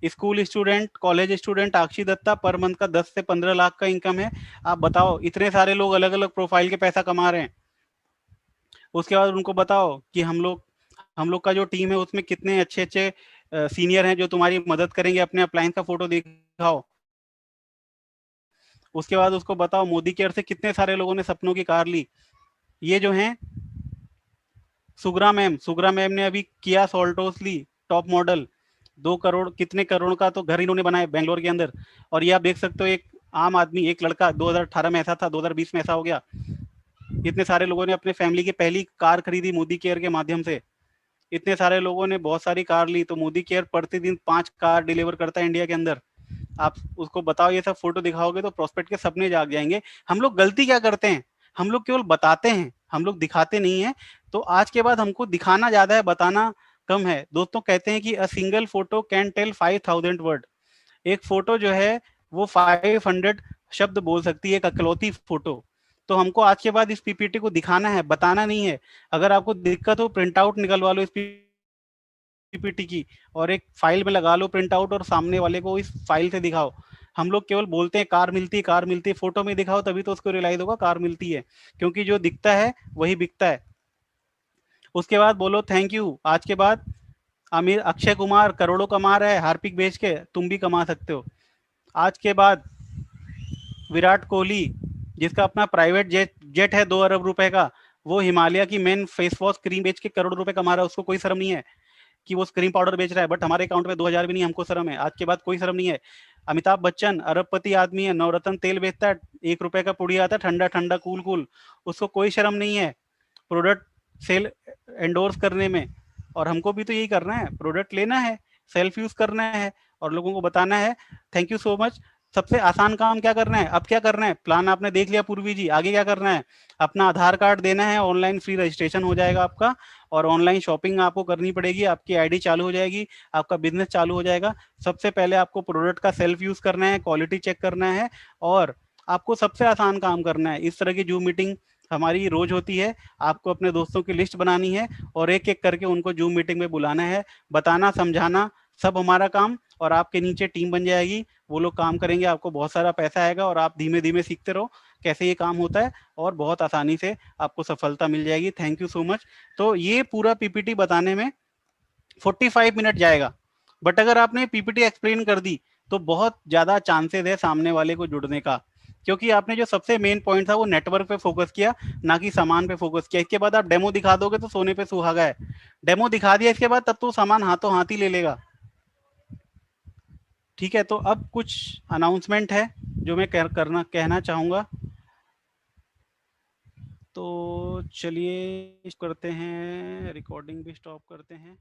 स्कूल स्टूडेंट कॉलेज स्टूडेंट आक्षी दत्ता पर मंथ का 10 से 15 लाख का इनकम है। आप बताओ इतने सारे लोग अलग अलग प्रोफाइल के पैसा कमा रहे हैं। उसके बाद उनको बताओ कि हम लोग का जो टीम है उसमें कितने अच्छे अच्छे सीनियर हैं जो तुम्हारी मदद करेंगे, अपने अप्लायंस का फोटो दिखाओ। उसके बाद उसको बताओ मोदी केयर से कितने सारे लोगों ने सपनों की कार ली। ये जो है सुग्रा मैम ने अभी किया सोल्टोस ली टॉप मॉडल, 2 करोड़ कितने करोड़ का तो घर इन्होंने बनाया बेंगलोर के अंदर। और ये आप देख सकते हो एक आम आदमी, एक लड़का 2018 में ऐसा था, 2020 में ऐसा हो गया। इतने सारे लोगों ने अपने फैमिली की पहली कार खरीदी मोदी केयर के माध्यम से। इतने सारे लोगों ने बहुत सारी कार ली। तो मोदी केयर प्रतिदिन 5 कार डिलीवर करता है इंडिया के अंदर। आप उसको बताओ, ये सब फोटो दिखाओगे तो प्रोस्पेक्ट के सपने जाग जाएंगे। हम लोग गलती क्या करते हैं, हम लोग केवल बताते हैं, हम लोग दिखाते नहीं है। तो आज के बाद हमको दिखाना ज्यादा है, बताना कम है। दोस्तों कहते हैं कि a single photo can tell 5,000 word. एक फोटो जो है वो 500 शब्द बोल सकती है, एक अकलौती फोटो। तो हमको आज के बाद इस पीपीटी को दिखाना है, बताना नहीं है। अगर आपको दिक्कत हो प्रिंट आउट निकलवा लो इस पीपीटी की और एक फाइल में लगा लो प्रिंट आउट और सामने वाले को इस फाइल से दिखाओ। हम लोग केवल बोलते हैं कार मिलती है, कार मिलती है, फोटो में दिखाओ तभी तो उसको रियलाइज होगा कार मिलती है, क्योंकि जो दिखता है वही बिकता है। उसके बाद बोलो थैंक यू। आज के बाद आमिर अक्षय कुमार करोड़ों कमा रहा है हार्पिक बेच के, तुम भी कमा सकते हो। आज के बाद विराट कोहली जिसका अपना प्राइवेट जेट है 2 अरब रुपए का, वो हिमालय की मेन फेस वॉश क्रीम बेच के करोड़ रुपए कमा रहा है। उसको कोई शर्म नहीं है कि वो क्रीम पाउडर बेच रहा है, बट हमारे अकाउंट में 2000 भी नहीं, हमको शर्म है। आज के बाद कोई शर्म नहीं है। अमिताभ बच्चन अरबपति आदमी है, नवरत्न तेल बेचता है, 1 रुपए का पुड़ी आता है ठंडा ठंडा कूल कूल, उसको कोई शर्म नहीं है प्रोडक्ट सेल एंडोर्स करने में। और हमको भी तो यही करना है, प्रोडक्ट लेना है, सेल्फ यूज करना है और लोगों को बताना है। Thank you so much. सबसे आसान काम क्या करना है, अब क्या करना है, प्लान आपने देख लिया पूर्वी जी, आगे क्या करना है, अपना आधार कार्ड देना है, ऑनलाइन फ्री रजिस्ट्रेशन हो जाएगा आपका और ऑनलाइन शॉपिंग आपको करनी पड़ेगी, आपकी आईडी चालू हो जाएगी, आपका बिजनेस चालू हो जाएगा। सबसे पहले आपको प्रोडक्ट का सेल्फ यूज करना है, क्वालिटी चेक करना है और आपको सबसे आसान काम करना है। इस तरह की जूम मीटिंग हमारी रोज होती है, आपको अपने दोस्तों की लिस्ट बनानी है और एक एक करके उनको जूम मीटिंग में बुलाना है, बताना समझाना सब हमारा काम। और आपके नीचे टीम बन जाएगी, वो लोग काम करेंगे, आपको बहुत सारा पैसा आएगा और आप धीमे धीमे सीखते रहो कैसे ये काम होता है और बहुत आसानी से आपको सफलता मिल जाएगी। Thank you so much. तो ये पूरा पीपीटी बताने में 45 मिनट जाएगा, बट अगर आपने पीपीटी एक्सप्लेन कर दी तो बहुत ज्यादा चांसेस है सामने वाले को जुड़ने का, क्योंकि आपने जो सबसे मेन पॉइंट था वो नेटवर्क पे फोकस किया, ना कि सामान पे फोकस किया। इसके बाद आप डेमो दिखा दोगे तो सोने पे सुहागा है, डेमो दिखा दिया इसके बाद तब तो सामान हाथों हाथ ही ले लेगा। ठीक है, तो अब कुछ अनाउंसमेंट है जो मैं कहना चाहूंगा। तो चलिए करते हैं, रिकॉर्डिंग भी स्टॉप करते हैं।